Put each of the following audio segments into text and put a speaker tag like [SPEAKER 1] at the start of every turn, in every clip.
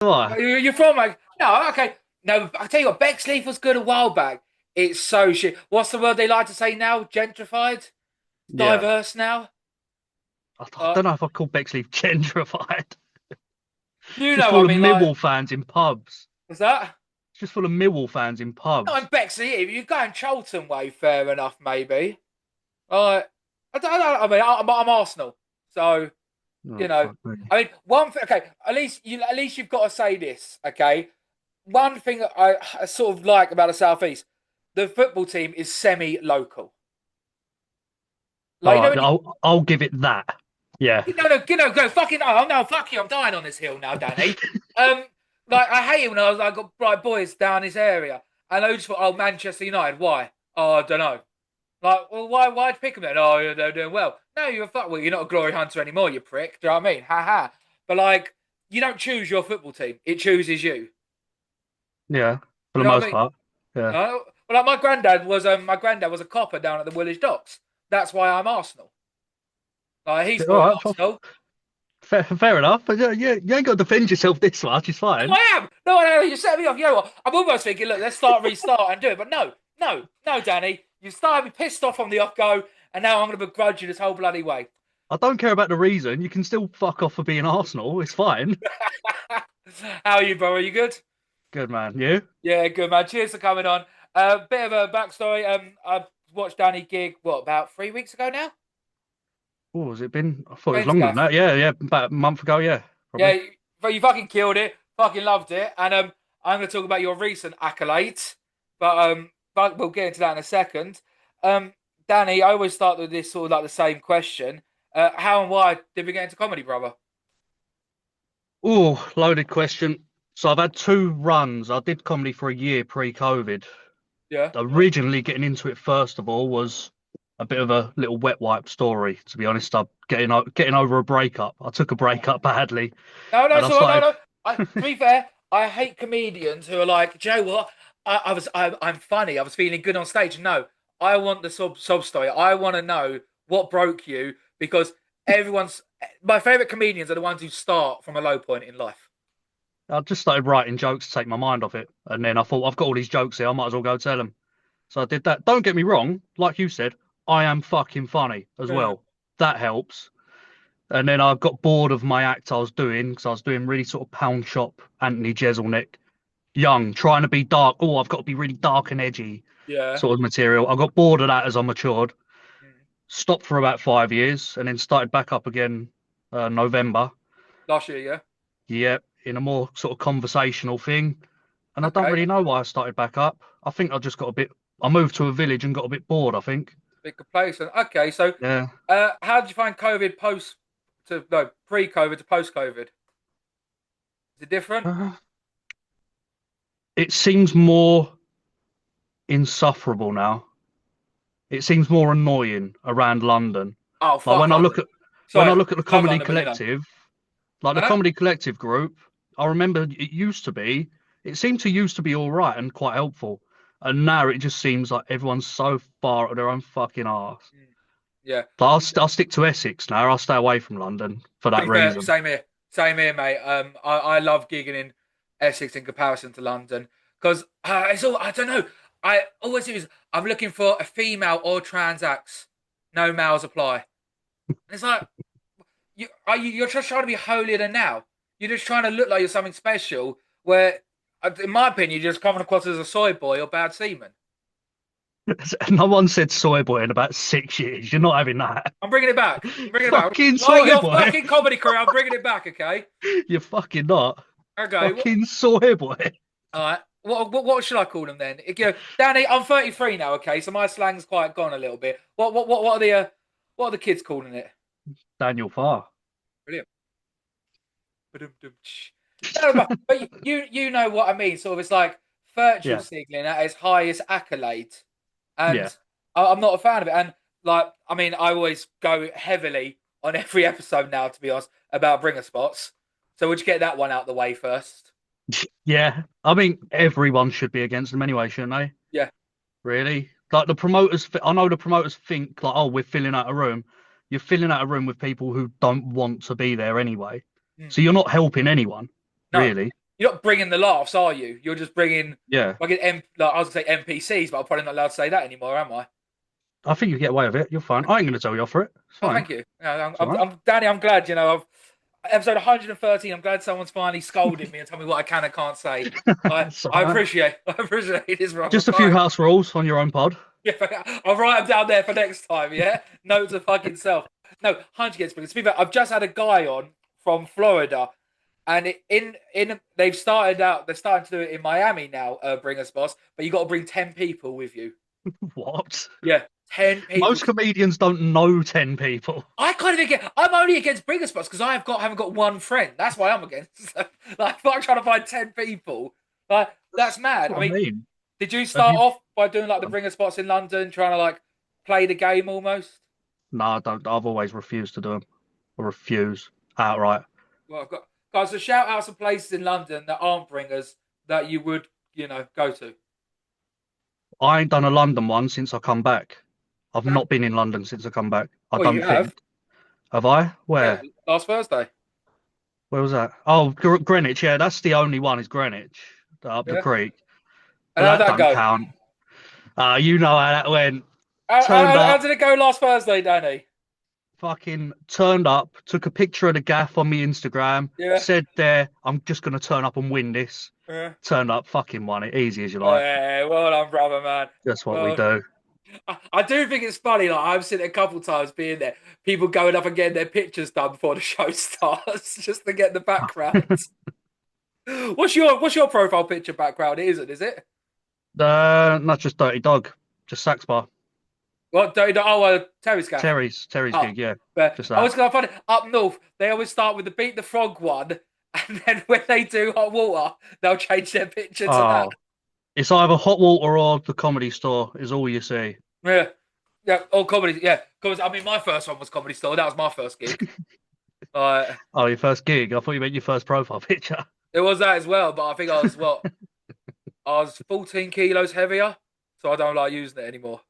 [SPEAKER 1] Why?
[SPEAKER 2] You're from like no, okay. No, I tell you what, Bexley was good a while back. It's so shit. What's the word they like to say now? Gentrified,
[SPEAKER 1] Yeah.
[SPEAKER 2] diverse now.
[SPEAKER 1] I
[SPEAKER 2] Uh,
[SPEAKER 1] don't know if I call Bexley gentrified. It's
[SPEAKER 2] you
[SPEAKER 1] just
[SPEAKER 2] know, what
[SPEAKER 1] full
[SPEAKER 2] I
[SPEAKER 1] of
[SPEAKER 2] mean, like,
[SPEAKER 1] Millwall fans in pubs.
[SPEAKER 2] what's that?
[SPEAKER 1] It's just full of Millwall fans in
[SPEAKER 2] No, in
[SPEAKER 1] pubs.
[SPEAKER 2] Bexley. If you're going Charlton way, fair enough, maybe. Uh, I mean, I'm Arsenal, so you
[SPEAKER 1] Oh,
[SPEAKER 2] know.
[SPEAKER 1] fuck me.
[SPEAKER 2] I mean, one thing. Okay, at least you've got to say this. Okay, one thing I sort of like about the southeast, the football team is semi-local.
[SPEAKER 1] All
[SPEAKER 2] Like you know,
[SPEAKER 1] right,
[SPEAKER 2] when
[SPEAKER 1] I'll give it that. Yeah.
[SPEAKER 2] no, go fucking. Oh no, fuck you! I'm dying on this hill now, Danny. Um, like I hate it when I was like got like boys down this area, and I just thought, oh Manchester United, why? Oh, I don't know. Like, well, why'd pick them then? Oh, they're doing well. No, you're a fuck. Well, you're not a glory hunter anymore, you prick. Do you know what I mean? Ha ha. But like, you don't choose your football team; it chooses you.
[SPEAKER 1] Yeah. For
[SPEAKER 2] You
[SPEAKER 1] the
[SPEAKER 2] know what I
[SPEAKER 1] most
[SPEAKER 2] mean?
[SPEAKER 1] part. Yeah.
[SPEAKER 2] Well, like my granddad was a copper down at the Woolwich Docks. That's why I'm Arsenal. Like he
[SPEAKER 1] All
[SPEAKER 2] supported
[SPEAKER 1] right.
[SPEAKER 2] Arsenal.
[SPEAKER 1] Fair enough. But yeah, you ain't got to defend yourself this much. It's
[SPEAKER 2] No,
[SPEAKER 1] fine.
[SPEAKER 2] I am. No, you set me off. You know what? I'm almost thinking, look, let's restart, and do it. But no, Danny. You started me pissed off on the off go, and now I'm going to begrudge you this whole bloody way.
[SPEAKER 1] I don't care about the reason. You can still fuck off for being Arsenal. It's fine.
[SPEAKER 2] How are you, bro? Are you good?
[SPEAKER 1] Good man. You?
[SPEAKER 2] Yeah, good, man. Cheers for coming on. Bit of a backstory. I watched Danny gig, what, about 3 weeks ago now?
[SPEAKER 1] Oh, has it been? I thought it was
[SPEAKER 2] Men's
[SPEAKER 1] longer than
[SPEAKER 2] Gaff.
[SPEAKER 1] that. Yeah. About a month ago. Yeah,
[SPEAKER 2] Yeah,
[SPEAKER 1] probably.
[SPEAKER 2] but you fucking killed it. Fucking loved it. And I'm going to talk about your recent accolades, but we'll get into that in a second. Um, Danny, I always start with this sort of like the same question. How and why did we get into comedy, brother?
[SPEAKER 1] Oh, loaded question. So I've had two runs. I did comedy for a year pre-COVID.
[SPEAKER 2] Yeah.
[SPEAKER 1] Originally getting into it first of all was a bit of a little wet wipe story. To be honest, I'm getting over a breakup. I took a breakup badly,
[SPEAKER 2] No,
[SPEAKER 1] and I
[SPEAKER 2] it's all right. No,
[SPEAKER 1] started.
[SPEAKER 2] no. To be fair, I hate comedians who are like, do you know what? I'm funny. I was feeling good on stage. No, I want the sob story. I want to know what broke you because everyone's my favorite comedians are the ones who start from a low point in life.
[SPEAKER 1] I just started writing jokes to take my mind off it, and then I thought I've got all these jokes here. I might as well go tell them. So I did that. Don't get me wrong, like you said, I am fucking funny as
[SPEAKER 2] Yeah.
[SPEAKER 1] well. That helps. And then I got bored of my act I was doing because I was doing really sort of pound shop Anthony Jeselnik, young, trying to be dark. Oh, I've got to be really dark and edgy
[SPEAKER 2] Yeah.
[SPEAKER 1] sort of material. I got bored of that as I matured.
[SPEAKER 2] Mm.
[SPEAKER 1] Stopped for about 5 years and then started back up again November.
[SPEAKER 2] Last year, yeah.
[SPEAKER 1] Yeah, in a more sort of conversational thing. And I don't
[SPEAKER 2] Okay.
[SPEAKER 1] really know why I started back up. I think I just got a bit. I moved to a village and got a bit bored, I think.
[SPEAKER 2] Bit complacent. Okay, so
[SPEAKER 1] Yeah.
[SPEAKER 2] how did you find COVID post to no pre-COVID to post-COVID? Is it different?
[SPEAKER 1] Uh, it seems more insufferable now. It seems more annoying around London.
[SPEAKER 2] Oh
[SPEAKER 1] Like
[SPEAKER 2] fuck London.
[SPEAKER 1] when I
[SPEAKER 2] Sorry,
[SPEAKER 1] look at the
[SPEAKER 2] love
[SPEAKER 1] comedy
[SPEAKER 2] London, but you know.
[SPEAKER 1] collective, like the
[SPEAKER 2] Huh?
[SPEAKER 1] comedy collective group, I remember it used to be, it seemed to used to be all right and quite helpful. And now it just seems like everyone's so far up their own fucking arse.
[SPEAKER 2] Mm. Yeah.
[SPEAKER 1] Like I'll stick to Essex now. I'll stay away from London for
[SPEAKER 2] To
[SPEAKER 1] that
[SPEAKER 2] be fair,
[SPEAKER 1] reason.
[SPEAKER 2] same here, mate. I love gigging in Essex in comparison to London because it's all I don't know. I always use I'm looking for a female or trans acts. No males apply. And it's like you're just trying to be holier than now. You're just trying to look like you're something special. Where, in my opinion, you're just coming across as a soy boy or bad semen.
[SPEAKER 1] No one said soy boy in about 6 years. You're not having that.
[SPEAKER 2] I'm bringing it back. I'm bringing it back.
[SPEAKER 1] Fucking
[SPEAKER 2] Like
[SPEAKER 1] soy
[SPEAKER 2] your
[SPEAKER 1] boy.
[SPEAKER 2] fucking comedy career, I'm bringing it back. Okay.
[SPEAKER 1] You're fucking not.
[SPEAKER 2] Okay.
[SPEAKER 1] Fucking soy boy.
[SPEAKER 2] All right. What should I call them then? Danny, I'm 33 now. Okay, so my slang's quite gone a little bit. What are the kids calling it?
[SPEAKER 1] Daniel Farr.
[SPEAKER 2] Brilliant. No, but you know what I mean. Sort of, it's like virtue
[SPEAKER 1] Yeah.
[SPEAKER 2] signaling at its highest accolade,
[SPEAKER 1] Yeah.
[SPEAKER 2] and I'm not a fan of it. And like, I mean, I always go heavily on every episode now, to be honest, about bringer spots. So would you get that one out the way first?
[SPEAKER 1] Yeah. I mean, everyone should be against them anyway, shouldn't they?
[SPEAKER 2] Yeah.
[SPEAKER 1] Really? Like the promoters, I know the promoters think like, oh, we're filling out a room. You're filling out a room with people who don't want to be there anyway.
[SPEAKER 2] Mm.
[SPEAKER 1] So you're not helping anyone,
[SPEAKER 2] No.
[SPEAKER 1] really.
[SPEAKER 2] you're not bringing the laughs, are you? You're just bringing
[SPEAKER 1] Yeah,
[SPEAKER 2] like I was gonna say NPCs, but I'm probably not allowed to say that anymore, am I?
[SPEAKER 1] I think you get away with it. You're fine. I ain't gonna tell you off for it. It's
[SPEAKER 2] Oh,
[SPEAKER 1] fine.
[SPEAKER 2] thank you.
[SPEAKER 1] It's all right.
[SPEAKER 2] Danny. I'm glad. I've episode 113. I'm glad someone's finally scolded me and told me what I can and can't say.
[SPEAKER 1] It's all right.
[SPEAKER 2] I appreciate this, Rob.
[SPEAKER 1] Just a few house rules on your own pod.
[SPEAKER 2] Yeah, I'll write them down there for next time. Yeah, note to fucking self. No, 100 gets bigger. To be fair, I've just had a guy on from Florida, and they've started out. They're starting to do it in Miami now. Bring us boss, but you got to bring 10 people with you.
[SPEAKER 1] What?
[SPEAKER 2] Yeah, 10 people.
[SPEAKER 1] Most comedians don't know 10 people.
[SPEAKER 2] I kind of get. I'm only against bring us boss because haven't got one friend. That's why I'm against. Like, I'm trying to find 10 people. Like, that's mad.
[SPEAKER 1] That's
[SPEAKER 2] I
[SPEAKER 1] what I
[SPEAKER 2] mean,
[SPEAKER 1] mean.
[SPEAKER 2] did you
[SPEAKER 1] Have
[SPEAKER 2] start
[SPEAKER 1] you?
[SPEAKER 2] off by doing like the bringer spots in London, trying to like play the game almost?
[SPEAKER 1] No, I don't. I've always refused to do them. I refuse outright.
[SPEAKER 2] Well, I've got guys to shout out some places in London that aren't bringers that you would, go to.
[SPEAKER 1] I ain't done a London one since I come back. I've not been in London since I come back. I
[SPEAKER 2] Well, you
[SPEAKER 1] don't
[SPEAKER 2] have.
[SPEAKER 1] think. Have I?
[SPEAKER 2] Yeah,
[SPEAKER 1] Where?
[SPEAKER 2] last Thursday.
[SPEAKER 1] Where was that? Oh, Greenwich. Yeah, that's the only one is Greenwich, up the
[SPEAKER 2] Yeah.
[SPEAKER 1] creek. But
[SPEAKER 2] And how'd
[SPEAKER 1] that
[SPEAKER 2] that
[SPEAKER 1] don't
[SPEAKER 2] go?
[SPEAKER 1] count. You know how that went.
[SPEAKER 2] How,
[SPEAKER 1] Turned
[SPEAKER 2] how, how
[SPEAKER 1] up,
[SPEAKER 2] did it go last Thursday, Danny?
[SPEAKER 1] fucking turned up, took a picture of the gaff on my Instagram,
[SPEAKER 2] Yeah.
[SPEAKER 1] said there, I'm just going to turn up and win this.
[SPEAKER 2] Yeah.
[SPEAKER 1] Turned up, fucking won it. Easy as you like.
[SPEAKER 2] Well done, brother, man.
[SPEAKER 1] That's what we
[SPEAKER 2] Well,
[SPEAKER 1] do.
[SPEAKER 2] I do think it's funny. Like I've seen it a couple times being there, people going up and getting their pictures done before the show starts, just to get the background. What's your profile picture background? It isn't, is it?
[SPEAKER 1] Not just Dirty Dog, just Sax Bar.
[SPEAKER 2] What? Terry's gaff.
[SPEAKER 1] Terry's
[SPEAKER 2] Oh,
[SPEAKER 1] gig, yeah.
[SPEAKER 2] but
[SPEAKER 1] Just
[SPEAKER 2] I
[SPEAKER 1] that.
[SPEAKER 2] was gonna find it up north. They always start with the beat the frog one, and then when they do hot water, they'll change their picture to that.
[SPEAKER 1] Oh, it's either Hot Water or the Comedy Store is all you see.
[SPEAKER 2] Yeah, yeah. All comedy. Yeah, because I mean, my first one was Comedy Store. That was my first gig.
[SPEAKER 1] Oh, your first gig? I thought you meant your first profile picture.
[SPEAKER 2] It was that as well, but I think I was what? I was 14 kilos heavier, so I don't like using it anymore.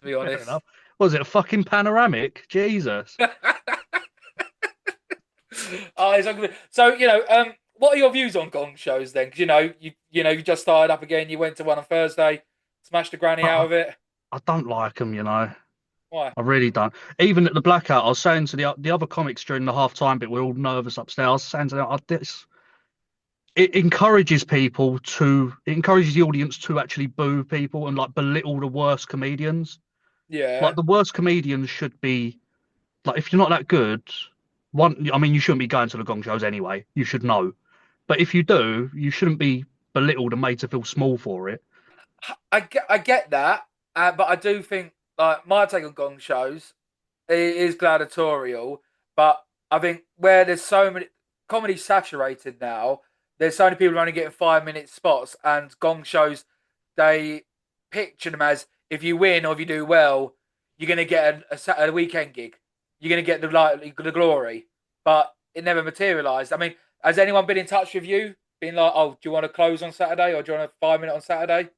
[SPEAKER 2] To be
[SPEAKER 1] Fair
[SPEAKER 2] honest.
[SPEAKER 1] enough. Was it a fucking panoramic? Jesus.
[SPEAKER 2] So what are your views on gong shows then? Because you just started up again. You went to one on Thursday, smashed the granny out
[SPEAKER 1] I,
[SPEAKER 2] of it.
[SPEAKER 1] I don't like them, you know.
[SPEAKER 2] Why?
[SPEAKER 1] I really don't. Even at the Blackout, I was saying to the other comics during the half time bit, we're all nervous upstairs. I was saying to them, it encourages it encourages the audience to actually boo people and like belittle the worst comedians.
[SPEAKER 2] Yeah.
[SPEAKER 1] Like the worst comedians should be like, if you're not that good, I mean, you shouldn't be going to the gong shows anyway. You should know. But if you do, you shouldn't be belittled and made to feel small for it.
[SPEAKER 2] I get that, but I do think like my take on gong shows it is gladiatorial, but I think where there's so many comedy saturated now, there's so many people only getting 5 minute spots, and gong shows they picture them as if you win or if you do well, you're gonna get a weekend gig, you're gonna get the glory, but it never materialised. I mean, has anyone been in touch with you, being like, oh, do you want to close on Saturday or do you want a 5 minute on Saturday?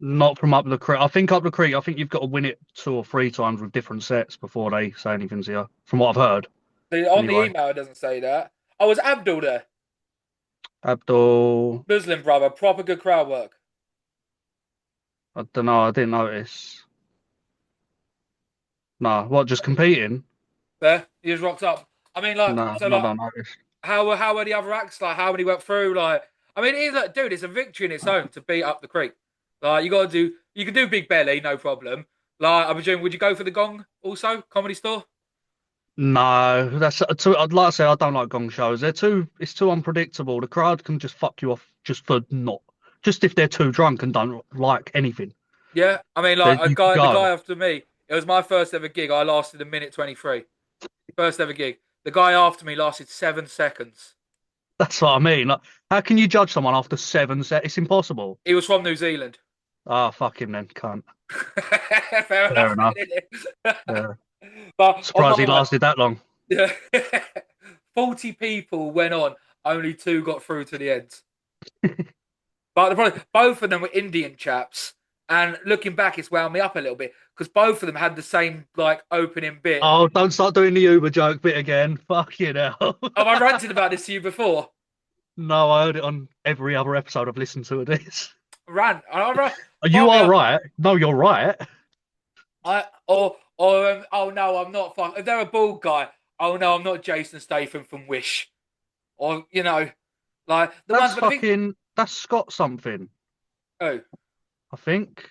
[SPEAKER 1] Not from up the creek. I think up the creek, I think you've got to win it 2 or 3 times with different sets before they say anything to you, from what I've heard.
[SPEAKER 2] On the
[SPEAKER 1] Anyway,
[SPEAKER 2] email, it doesn't say that. Oh, was Abdul there?
[SPEAKER 1] Abdul,
[SPEAKER 2] Muslim brother, proper good crowd work.
[SPEAKER 1] I don't know. I didn't notice. No, what, just competing?
[SPEAKER 2] There, he just rocked up. I mean, like,
[SPEAKER 1] No,
[SPEAKER 2] so,
[SPEAKER 1] not
[SPEAKER 2] like,
[SPEAKER 1] that I noticed.
[SPEAKER 2] how were the other acts? Like, how many went through? Like, I mean, dude, it's a victory in its own to beat up the creek. Like, you can do Big Belly, no problem. Like, I presume, would you go for the Gong also, Comedy Store?
[SPEAKER 1] No, that's too. I'd like to say I don't like gong shows. It's too unpredictable. The crowd can just fuck you off just for not, just if they're too drunk and don't like anything.
[SPEAKER 2] Yeah, I mean,
[SPEAKER 1] Then
[SPEAKER 2] like,
[SPEAKER 1] you can
[SPEAKER 2] the
[SPEAKER 1] go.
[SPEAKER 2] guy after me, it was my first ever gig. I lasted a minute 23. First ever gig. The guy after me lasted 7 seconds.
[SPEAKER 1] That's what I mean. Like, how can you judge someone after 7 sets? It's impossible.
[SPEAKER 2] He was from New Zealand.
[SPEAKER 1] Ah, fuck him then, cunt.
[SPEAKER 2] Fair
[SPEAKER 1] Fair
[SPEAKER 2] enough.
[SPEAKER 1] enough.
[SPEAKER 2] Innit?
[SPEAKER 1] Yeah.
[SPEAKER 2] But on
[SPEAKER 1] Surprised he
[SPEAKER 2] my
[SPEAKER 1] lasted that long.
[SPEAKER 2] yeah, 40 people went on, only two got through to the end. But the problem, both of them were Indian chaps, and looking back, it's wound me up a little bit because both of them had the same like opening bit.
[SPEAKER 1] Oh, don't start doing the Uber joke bit again. Fuck you now.
[SPEAKER 2] Have I ranted about this to you before?
[SPEAKER 1] No, I heard it on every other episode I've listened to of this.
[SPEAKER 2] Rant.
[SPEAKER 1] You
[SPEAKER 2] Fuck me
[SPEAKER 1] are
[SPEAKER 2] up.
[SPEAKER 1] right. No, you're right.
[SPEAKER 2] Oh no, I'm not fuck. If they're a bald guy, oh no, I'm not Jason Statham from Wish. Or like the
[SPEAKER 1] That's
[SPEAKER 2] ones. But I think,
[SPEAKER 1] fucking. That's Scott something.
[SPEAKER 2] oh
[SPEAKER 1] I think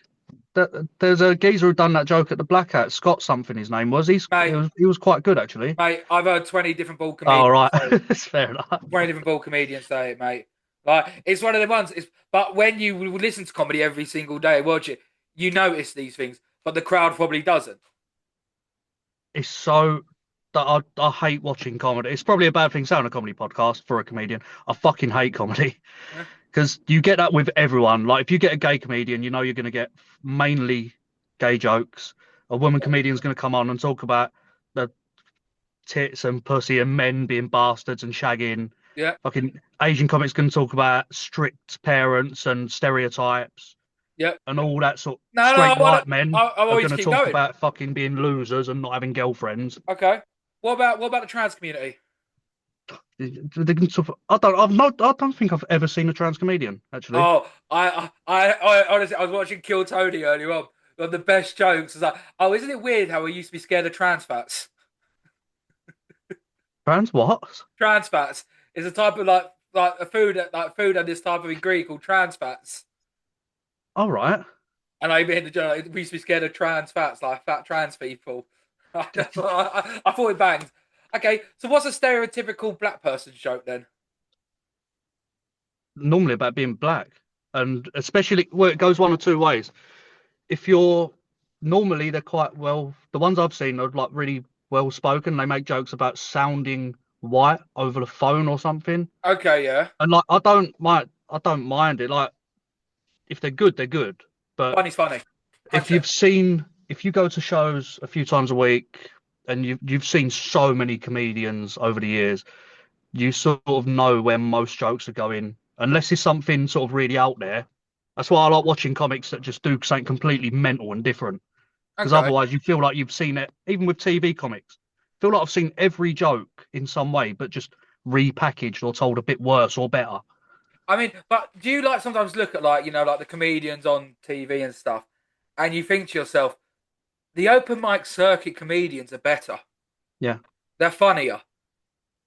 [SPEAKER 1] that there's a geezer who done that joke at the Blackout. Scott something his name was.
[SPEAKER 2] mate,
[SPEAKER 1] He was quite good actually.
[SPEAKER 2] I've heard 20 different bald
[SPEAKER 1] Oh
[SPEAKER 2] comedians
[SPEAKER 1] right,
[SPEAKER 2] say
[SPEAKER 1] it's fair enough.
[SPEAKER 2] 20 different bald comedians say it, mate. Like it's one of the ones. But when you listen to comedy every single day, watch it, you notice these things, but the crowd probably doesn't.
[SPEAKER 1] It's so that I hate watching comedy. It's probably a bad thing saying a comedy podcast for a comedian. I fucking hate comedy
[SPEAKER 2] Yeah,
[SPEAKER 1] because you get that with everyone. Like if you get a gay comedian, you know you're going to get mainly gay jokes. A woman comedian's going to come on and talk about the tits and pussy and men being bastards and shagging.
[SPEAKER 2] yeah,
[SPEAKER 1] Fucking Asian comics going to talk about strict parents and stereotypes
[SPEAKER 2] yeah.
[SPEAKER 1] and all that sort.
[SPEAKER 2] No,
[SPEAKER 1] Straight
[SPEAKER 2] I want
[SPEAKER 1] white
[SPEAKER 2] to.
[SPEAKER 1] men
[SPEAKER 2] I
[SPEAKER 1] are
[SPEAKER 2] want you
[SPEAKER 1] going
[SPEAKER 2] to
[SPEAKER 1] to
[SPEAKER 2] keep
[SPEAKER 1] talk
[SPEAKER 2] going.
[SPEAKER 1] about fucking being losers and not having girlfriends.
[SPEAKER 2] Okay. What about the trans community?
[SPEAKER 1] I don't think I've ever seen a trans comedian actually.
[SPEAKER 2] Oh, I honestly, I was watching Kill Tony earlier on. One of the best jokes was like, oh, isn't it weird how we used to be scared of trans fats?
[SPEAKER 1] Trans what?
[SPEAKER 2] Trans fats is a type of like a food like food and this type of ingredient called trans fats.
[SPEAKER 1] All right.
[SPEAKER 2] And I even hit the joke. Like, we used to be scared of trans fats, like fat trans people. I thought it banged. Okay, so what's a stereotypical black person's joke then?
[SPEAKER 1] Normally about being black, and especially well, it goes one or two ways. If you're normally they're quite well. The ones I've seen are like really well spoken. They make jokes about sounding white over the phone or something,
[SPEAKER 2] Okay, yeah,
[SPEAKER 1] and like I don't mind it. Like if they're good, they're good. But
[SPEAKER 2] funny's funny. 100%.
[SPEAKER 1] if you go to shows a few times a week and you've seen so many comedians over the years, you sort of know where most jokes are going, unless it's something sort of really out there. That's why I like watching comics that just do something completely mental and different. Because
[SPEAKER 2] Okay.
[SPEAKER 1] otherwise, you feel like you've seen it, even with TV comics. I feel like I've seen every joke in some way, but just repackaged or told a bit worse or better.
[SPEAKER 2] I mean, but do you like sometimes look at like like the comedians on TV and stuff, and you think to yourself, the open mic circuit comedians are better.
[SPEAKER 1] Yeah,
[SPEAKER 2] They're funnier.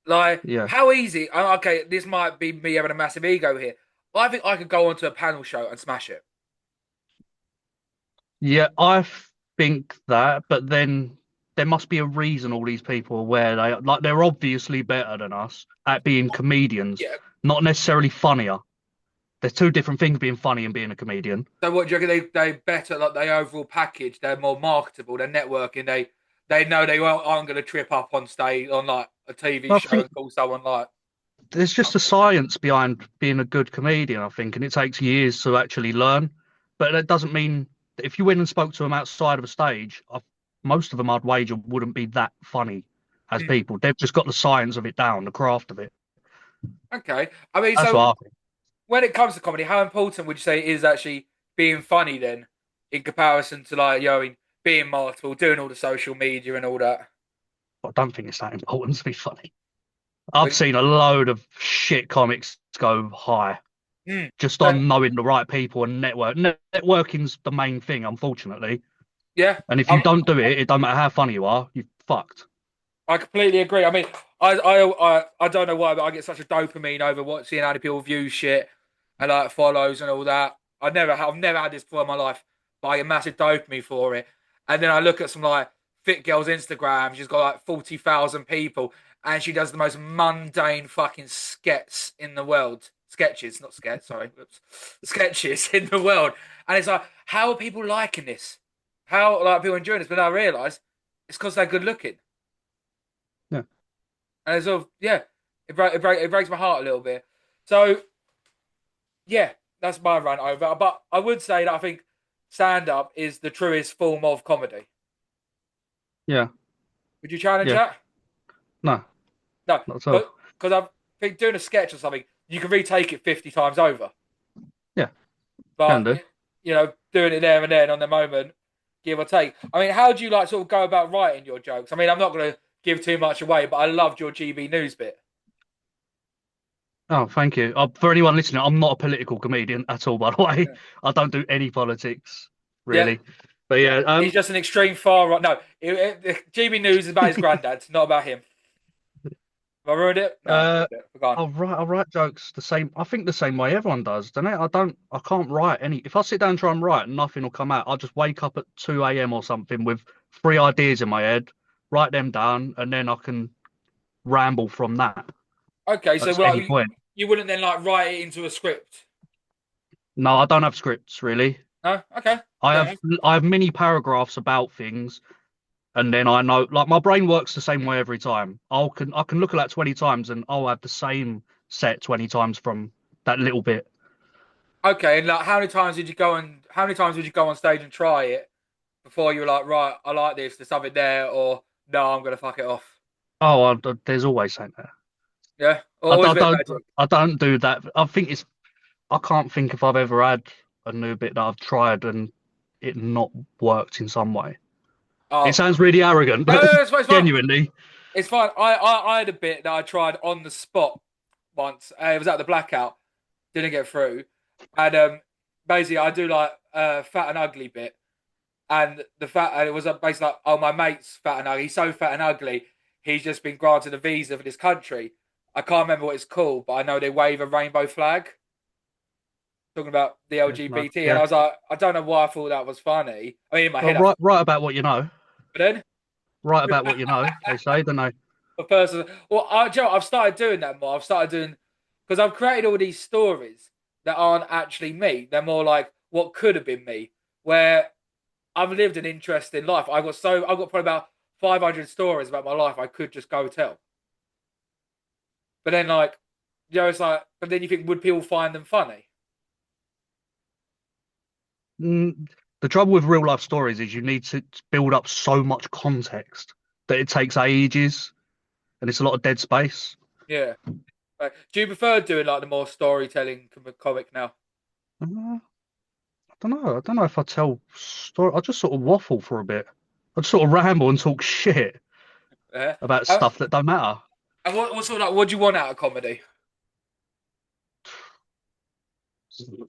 [SPEAKER 2] Like
[SPEAKER 1] yeah,
[SPEAKER 2] how easy? Okay, this might be me having a massive ego here. I think I could go onto a panel show and smash it.
[SPEAKER 1] yeah. I think that, but then there must be a reason all these people are where they like. They're obviously better than us at being comedians,
[SPEAKER 2] Yeah.
[SPEAKER 1] not necessarily funnier. There's two different things, being funny and being a comedian.
[SPEAKER 2] So what do you reckon they better like they overall package? They're more marketable. They're networking. They know they aren't going to trip up on stage on like a TV
[SPEAKER 1] I
[SPEAKER 2] show
[SPEAKER 1] think
[SPEAKER 2] and call someone like.
[SPEAKER 1] there's just a science behind being a good comedian, I think, and it takes years to actually learn. But that doesn't mean that if you went and spoke to them outside of a stage, most of them I'd wager wouldn't be that funny as
[SPEAKER 2] Hmm.
[SPEAKER 1] people. They've just got the science of it down, the craft of it.
[SPEAKER 2] Okay, I mean,
[SPEAKER 1] That's
[SPEAKER 2] so
[SPEAKER 1] what I think.
[SPEAKER 2] when it comes to comedy, how important would you say it is actually being funny then, in comparison to like being marketable, doing all the social media and all that?
[SPEAKER 1] I don't think it's that important to be funny. I've
[SPEAKER 2] But,
[SPEAKER 1] seen a load of shit comics go high
[SPEAKER 2] mm,
[SPEAKER 1] just
[SPEAKER 2] so,
[SPEAKER 1] on knowing the right people and Networking's the main thing, unfortunately.
[SPEAKER 2] yeah,
[SPEAKER 1] And if you
[SPEAKER 2] I,
[SPEAKER 1] don't do it, it don't matter how funny you are, you're fucked.
[SPEAKER 2] I completely agree. I mean, I don't know why, but I get such a dopamine over seeing how many people view shit and like follows and all that. I've never had this before in my life, but I get massive dopamine for it. And then I look at some like fit girl's Instagram. She's got like 40,000 people, and she does the most mundane fucking skets in the world. Sketches, not skets. Sorry, oops. Sketches in the world. And it's like, how are people liking this? How like people enjoying this? But I realise it's because they're good looking.
[SPEAKER 1] Yeah.
[SPEAKER 2] And it's sort of yeah, it breaks my heart a little bit. So yeah, that's my rant over. But I would say that I think stand up is the truest form of comedy.
[SPEAKER 1] Yeah.
[SPEAKER 2] Would you challenge
[SPEAKER 1] Yeah.
[SPEAKER 2] that?
[SPEAKER 1] No,
[SPEAKER 2] No,
[SPEAKER 1] not at all.
[SPEAKER 2] because I think doing a sketch or something, you can retake it 50 times over.
[SPEAKER 1] Yeah, can
[SPEAKER 2] But
[SPEAKER 1] do.
[SPEAKER 2] doing it there and then on the moment, give or take. I mean, how do you like sort of go about writing your jokes? I mean, I'm not going to give too much away, but I loved your GB News bit.
[SPEAKER 1] Oh, thank you. For anyone listening, I'm not a political comedian at all, by the way.
[SPEAKER 2] Yeah.
[SPEAKER 1] I don't do any politics,
[SPEAKER 2] Yeah.
[SPEAKER 1] really. But yeah,
[SPEAKER 2] He's just an extreme far right. No, GB News is about his granddad, not about him. Have I ruined it? No, I haven't
[SPEAKER 1] uh,
[SPEAKER 2] ruined it. We're gone.
[SPEAKER 1] I write jokes the same. I think the same way everyone does, don't it? I can't write any. If I sit down and try and write, nothing will come out. I just wake up at 2 a.m. or something with three ideas in my head, write them down, and then I can ramble from that
[SPEAKER 2] Okay, so
[SPEAKER 1] at
[SPEAKER 2] well,
[SPEAKER 1] any point.
[SPEAKER 2] you wouldn't then like write it into a script?
[SPEAKER 1] No, I don't have scripts really.
[SPEAKER 2] No. Okay.
[SPEAKER 1] I
[SPEAKER 2] Fair
[SPEAKER 1] have
[SPEAKER 2] enough.
[SPEAKER 1] I have mini paragraphs about things, and then I know, like my brain works the same way every time. I can look at that 20 times, and I'll have the same set 20 times from that little bit.
[SPEAKER 2] Okay, and like, how many times did you go on stage and try it before you were like, right, I like this, there's something there, or no, I'm gonna fuck it off.
[SPEAKER 1] Oh, there's always something there.
[SPEAKER 2] Yeah, or
[SPEAKER 1] I,
[SPEAKER 2] always
[SPEAKER 1] I
[SPEAKER 2] a bit of
[SPEAKER 1] don't
[SPEAKER 2] magic.
[SPEAKER 1] I don't do that. I can't think if I've ever had a new bit that I've tried and it not worked in some way. It
[SPEAKER 2] Oh,
[SPEAKER 1] sounds really arrogant,
[SPEAKER 2] no,
[SPEAKER 1] but
[SPEAKER 2] no, no, it's fine. It's fine.
[SPEAKER 1] genuinely,
[SPEAKER 2] It's fine. I had a bit that I tried on the spot once. It was at the Blackout. Didn't get through, and basically I do like fat and ugly bit, and the fat and it was basically like, oh, my mate's fat and ugly. He's so fat and ugly. He's just been granted a visa for this country. I can't remember what it's called, but I know they wave a rainbow flag talking about the
[SPEAKER 1] no,
[SPEAKER 2] LGBT, and
[SPEAKER 1] yeah.
[SPEAKER 2] I was like, I don't know why I thought that was funny. I mean, in my
[SPEAKER 1] Well,
[SPEAKER 2] head, I thought,
[SPEAKER 1] write about what you know.
[SPEAKER 2] but then.
[SPEAKER 1] Write about what you know. They say, don't they?
[SPEAKER 2] But personally, well, Joe, I've started doing that more. I've started doing because I've created all these stories that aren't actually me. They're more like what could have been me, where I've lived an interesting life. I've got probably about 500 stories about my life I could just go tell. But then like, it's like, but then you think, would people find them funny?
[SPEAKER 1] The trouble with real life stories is you need to build up so much context that it takes ages and it's a lot of dead space.
[SPEAKER 2] Yeah. Like, do you prefer doing like the more storytelling comic now?
[SPEAKER 1] I don't know. I don't know if I tell story. I just sort of waffle for a bit. I just sort of ramble and talk shit
[SPEAKER 2] Yeah.
[SPEAKER 1] about
[SPEAKER 2] Uh,
[SPEAKER 1] stuff that don't matter.
[SPEAKER 2] and what sort of like, what do you want out of comedy?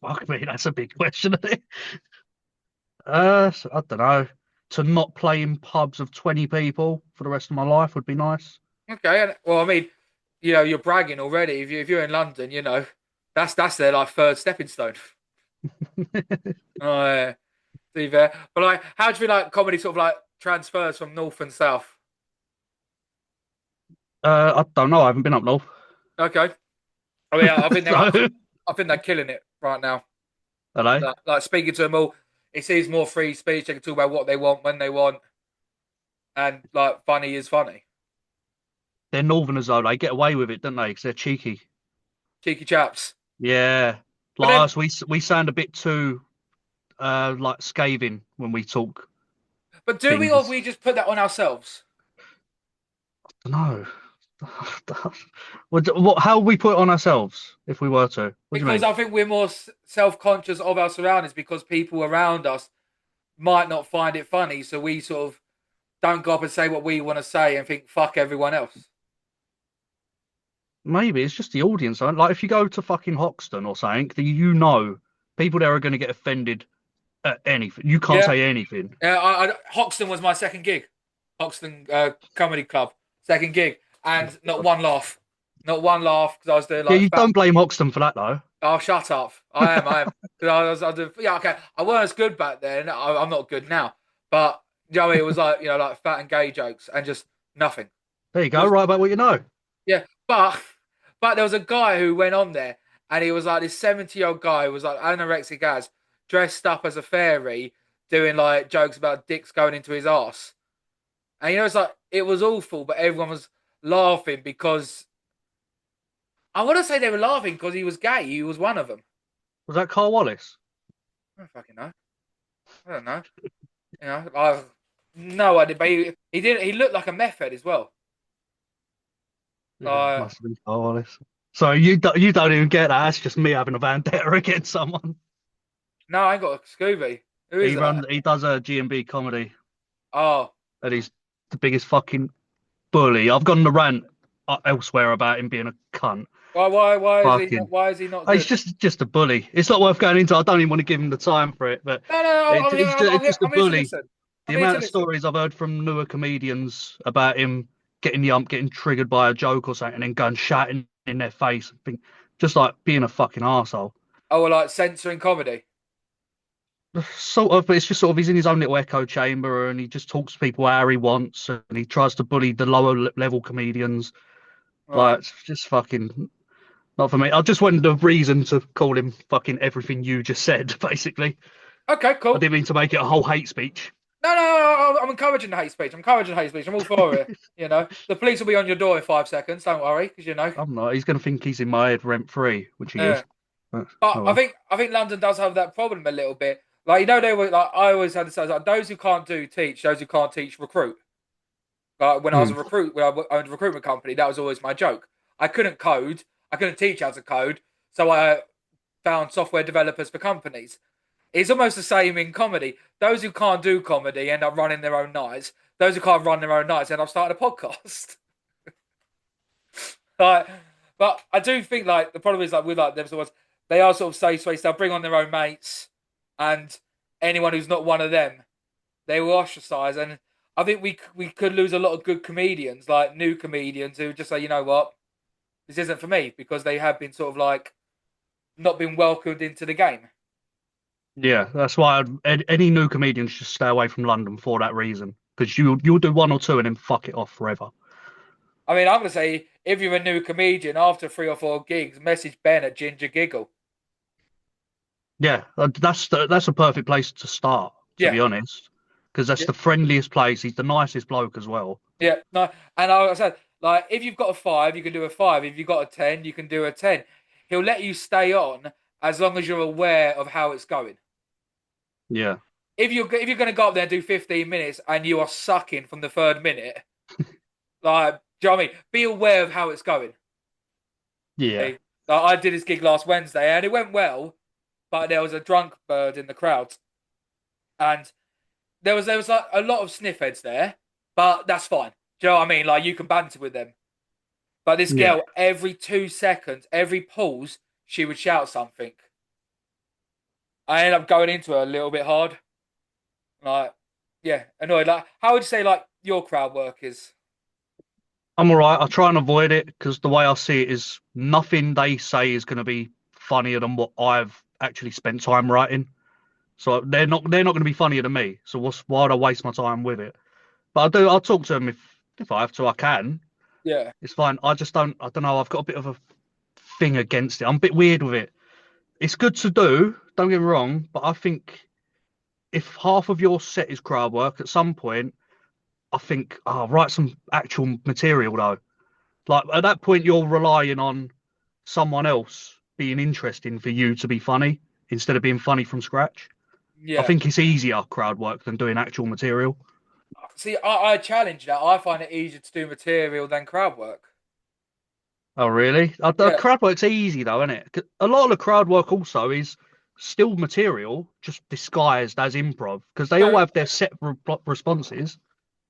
[SPEAKER 1] Fuck me, that's a big question, isn't it? I don't know. To not play in pubs of 20 people for the rest of my life would be nice.
[SPEAKER 2] Okay, well, I mean, you're bragging already. If you're in London, that's their like third stepping stone. Oh, yeah, to be fair. But like, how do you feel like comedy sort of like transfers from north and south?
[SPEAKER 1] I don't know. I haven't been up north.
[SPEAKER 2] Okay, I mean, I think they're
[SPEAKER 1] So,
[SPEAKER 2] I think they're killing it right now.
[SPEAKER 1] hello.
[SPEAKER 2] Like speaking to them all, it seems more free speech. They can talk about what they want when they want, and like funny is funny.
[SPEAKER 1] They're northerners though. They get away with it, don't they? Because they're cheeky.
[SPEAKER 2] Cheeky chaps.
[SPEAKER 1] Yeah.
[SPEAKER 2] But
[SPEAKER 1] Like
[SPEAKER 2] then,
[SPEAKER 1] us, we sound a bit too like scathing when we talk
[SPEAKER 2] but do we or
[SPEAKER 1] things.
[SPEAKER 2] we just put that on ourselves?
[SPEAKER 1] No. How would we put it on ourselves if we were to? What do you
[SPEAKER 2] Because
[SPEAKER 1] mean?
[SPEAKER 2] I think we're more self-conscious of our surroundings because people around us might not find it funny, so we sort of don't go up and say what we want to say and think fuck everyone else.
[SPEAKER 1] Maybe it's just the audience. Like if you go to fucking Hoxton or something, people there are going to get offended at anything. You can't
[SPEAKER 2] Yeah,
[SPEAKER 1] say anything.
[SPEAKER 2] yeah. Hoxton was my second gig, Hoxton Comedy Club, second gig, and not one laugh, not one laugh because I was doing
[SPEAKER 1] Yeah,
[SPEAKER 2] like
[SPEAKER 1] you
[SPEAKER 2] fat.
[SPEAKER 1] don't blame Hoxton for that though.
[SPEAKER 2] Oh, shut up! I am. 'Cause I was doing, yeah, okay. I weren't as good back then. I'm not good now, but it was like like fat and gay jokes and just nothing.
[SPEAKER 1] There you go.
[SPEAKER 2] Was
[SPEAKER 1] Right about what you know.
[SPEAKER 2] Yeah, but there was a guy who went on there, and he was like this 70-year-old guy who was like anorexic as, dressed up as a fairy, doing like jokes about dicks going into his ass. And it's like it was awful, but everyone was laughing because I want to say they were laughing because he was gay. He was one of them.
[SPEAKER 1] Was that Carl Wallace?
[SPEAKER 2] I don't fucking know. I don't know. I no idea. But he did. He looked like a meth head as well.
[SPEAKER 1] Yeah, must have been Carl Wallace. So you don't even get that. That's just me having a vendetta against someone.
[SPEAKER 2] No, I ain't got a Scooby. Who is that?
[SPEAKER 1] He does a G&B comedy,
[SPEAKER 2] Oh,
[SPEAKER 1] and he's the biggest fucking bully. I've gone on the rant elsewhere about him being a cunt. Fucking.
[SPEAKER 2] why is he not
[SPEAKER 1] Oh, he's
[SPEAKER 2] good?
[SPEAKER 1] just a bully. It's not worth going into. I don't even want to give him the time for it, but
[SPEAKER 2] No, I mean,
[SPEAKER 1] it's just a
[SPEAKER 2] I'm here to
[SPEAKER 1] bully.
[SPEAKER 2] listen.
[SPEAKER 1] The
[SPEAKER 2] I'm here to
[SPEAKER 1] amount of
[SPEAKER 2] listen.
[SPEAKER 1] stories I've heard from newer comedians about him getting the ump, getting triggered by a joke or something, and then going shouting in their face, and think, just like being a fucking arsehole.
[SPEAKER 2] Oh, well, like censoring comedy.
[SPEAKER 1] Sort of, but it's just sort of he's in his own little echo chamber, and he just talks to people how he wants, and he tries to bully the lower level comedians.
[SPEAKER 2] Right.
[SPEAKER 1] Like, it's just fucking not for me. I just wanted a reason to call him fucking everything you just said, basically.
[SPEAKER 2] Okay,
[SPEAKER 1] I
[SPEAKER 2] cool.
[SPEAKER 1] didn't mean to make it a whole hate speech.
[SPEAKER 2] No, I'm encouraging the hate speech. I'm encouraging hate speech. I'm all for it. You know, the police will be on your door in 5 seconds. Don't worry, because you know.
[SPEAKER 1] I'm not. He's going to think he's in my head rent free, which he
[SPEAKER 2] Yeah.
[SPEAKER 1] is. But,
[SPEAKER 2] But
[SPEAKER 1] oh well.
[SPEAKER 2] I think London does have that problem a little bit. Like you know, they were like I always had to say like those who can't do teach, those who can't teach recruit. Like when I was
[SPEAKER 1] Hmm.
[SPEAKER 2] a recruit, when I owned a recruitment company, that was always my joke. I couldn't code. I couldn't teach how to code, so I found software developers for companies. It's almost the same in comedy. Those who can't do comedy end up running their own nights. Those who can't run their own nights end up starting a podcast. like, but I do think like the problem is like with like them sort of they are sort of safe space. They'll bring on their own mates, and anyone who's not one of them, they will ostracize. And I think we could lose a lot of good comedians, like new comedians who just say, you know what, this isn't for me because they have been sort of like not been welcomed into the game.
[SPEAKER 1] Yeah, that's why any new comedians should stay away from London for that reason. Because you'll do one or two and then fuck it off forever.
[SPEAKER 2] I mean, I'm gonna say if you're a new comedian after 3 or 4 gigs, message Ben at Ginger Giggle.
[SPEAKER 1] Yeah, that's a perfect place to start, to
[SPEAKER 2] Yeah,
[SPEAKER 1] be honest. Because that's
[SPEAKER 2] yeah,
[SPEAKER 1] the friendliest place. He's the nicest bloke as well.
[SPEAKER 2] yeah. No, and like I said, like if you've got a 5, you can do a 5. If you've got a 10, you can do a 10. He'll let you stay on as long as you're aware of how it's going.
[SPEAKER 1] Yeah,
[SPEAKER 2] If you're gonna go up there and do 15 minutes and you are sucking from the third minute, like, do you know what I mean? Be aware of how it's going.
[SPEAKER 1] yeah,
[SPEAKER 2] See? Like, I did his gig last Wednesday and it went well, but there was a drunk bird in the crowd, and there was like a lot of sniffheads there, but that's fine. Do you know what I mean? Like you can banter with them. But this
[SPEAKER 1] yeah.
[SPEAKER 2] girl, every 2 seconds, every pause, she would shout something. I ended up going into her a little bit hard. Like, yeah, annoyed. Like, how would you say like your crowd work is?
[SPEAKER 1] I'm all right. I try and avoid it because the way I see it is nothing they say is going to be funnier than what I've actually spent time writing. So they're not going to be funnier than me. So why would I waste my time with it? But I'll talk to them if I have to. I can.
[SPEAKER 2] Yeah,
[SPEAKER 1] It's fine. I don't know. I've got a bit of a thing against it. I'm a bit weird with it. It's good to do. Don't get me wrong, but I think if half of your set is crowd work, at some point, I think, oh, write some actual material though. Like at that point, you're relying on someone else being interesting for you to be funny instead of being funny from scratch. I
[SPEAKER 2] yeah.
[SPEAKER 1] think it's easier crowd work than doing actual material.
[SPEAKER 2] See, I challenge that. I find it easier to do material than crowd work.
[SPEAKER 1] Oh, really? The
[SPEAKER 2] Yeah,
[SPEAKER 1] crowd work's easy though, isn't it? 'Cause a lot of the crowd work also is still material, just disguised as improv, because they all
[SPEAKER 2] true,
[SPEAKER 1] have their set responses.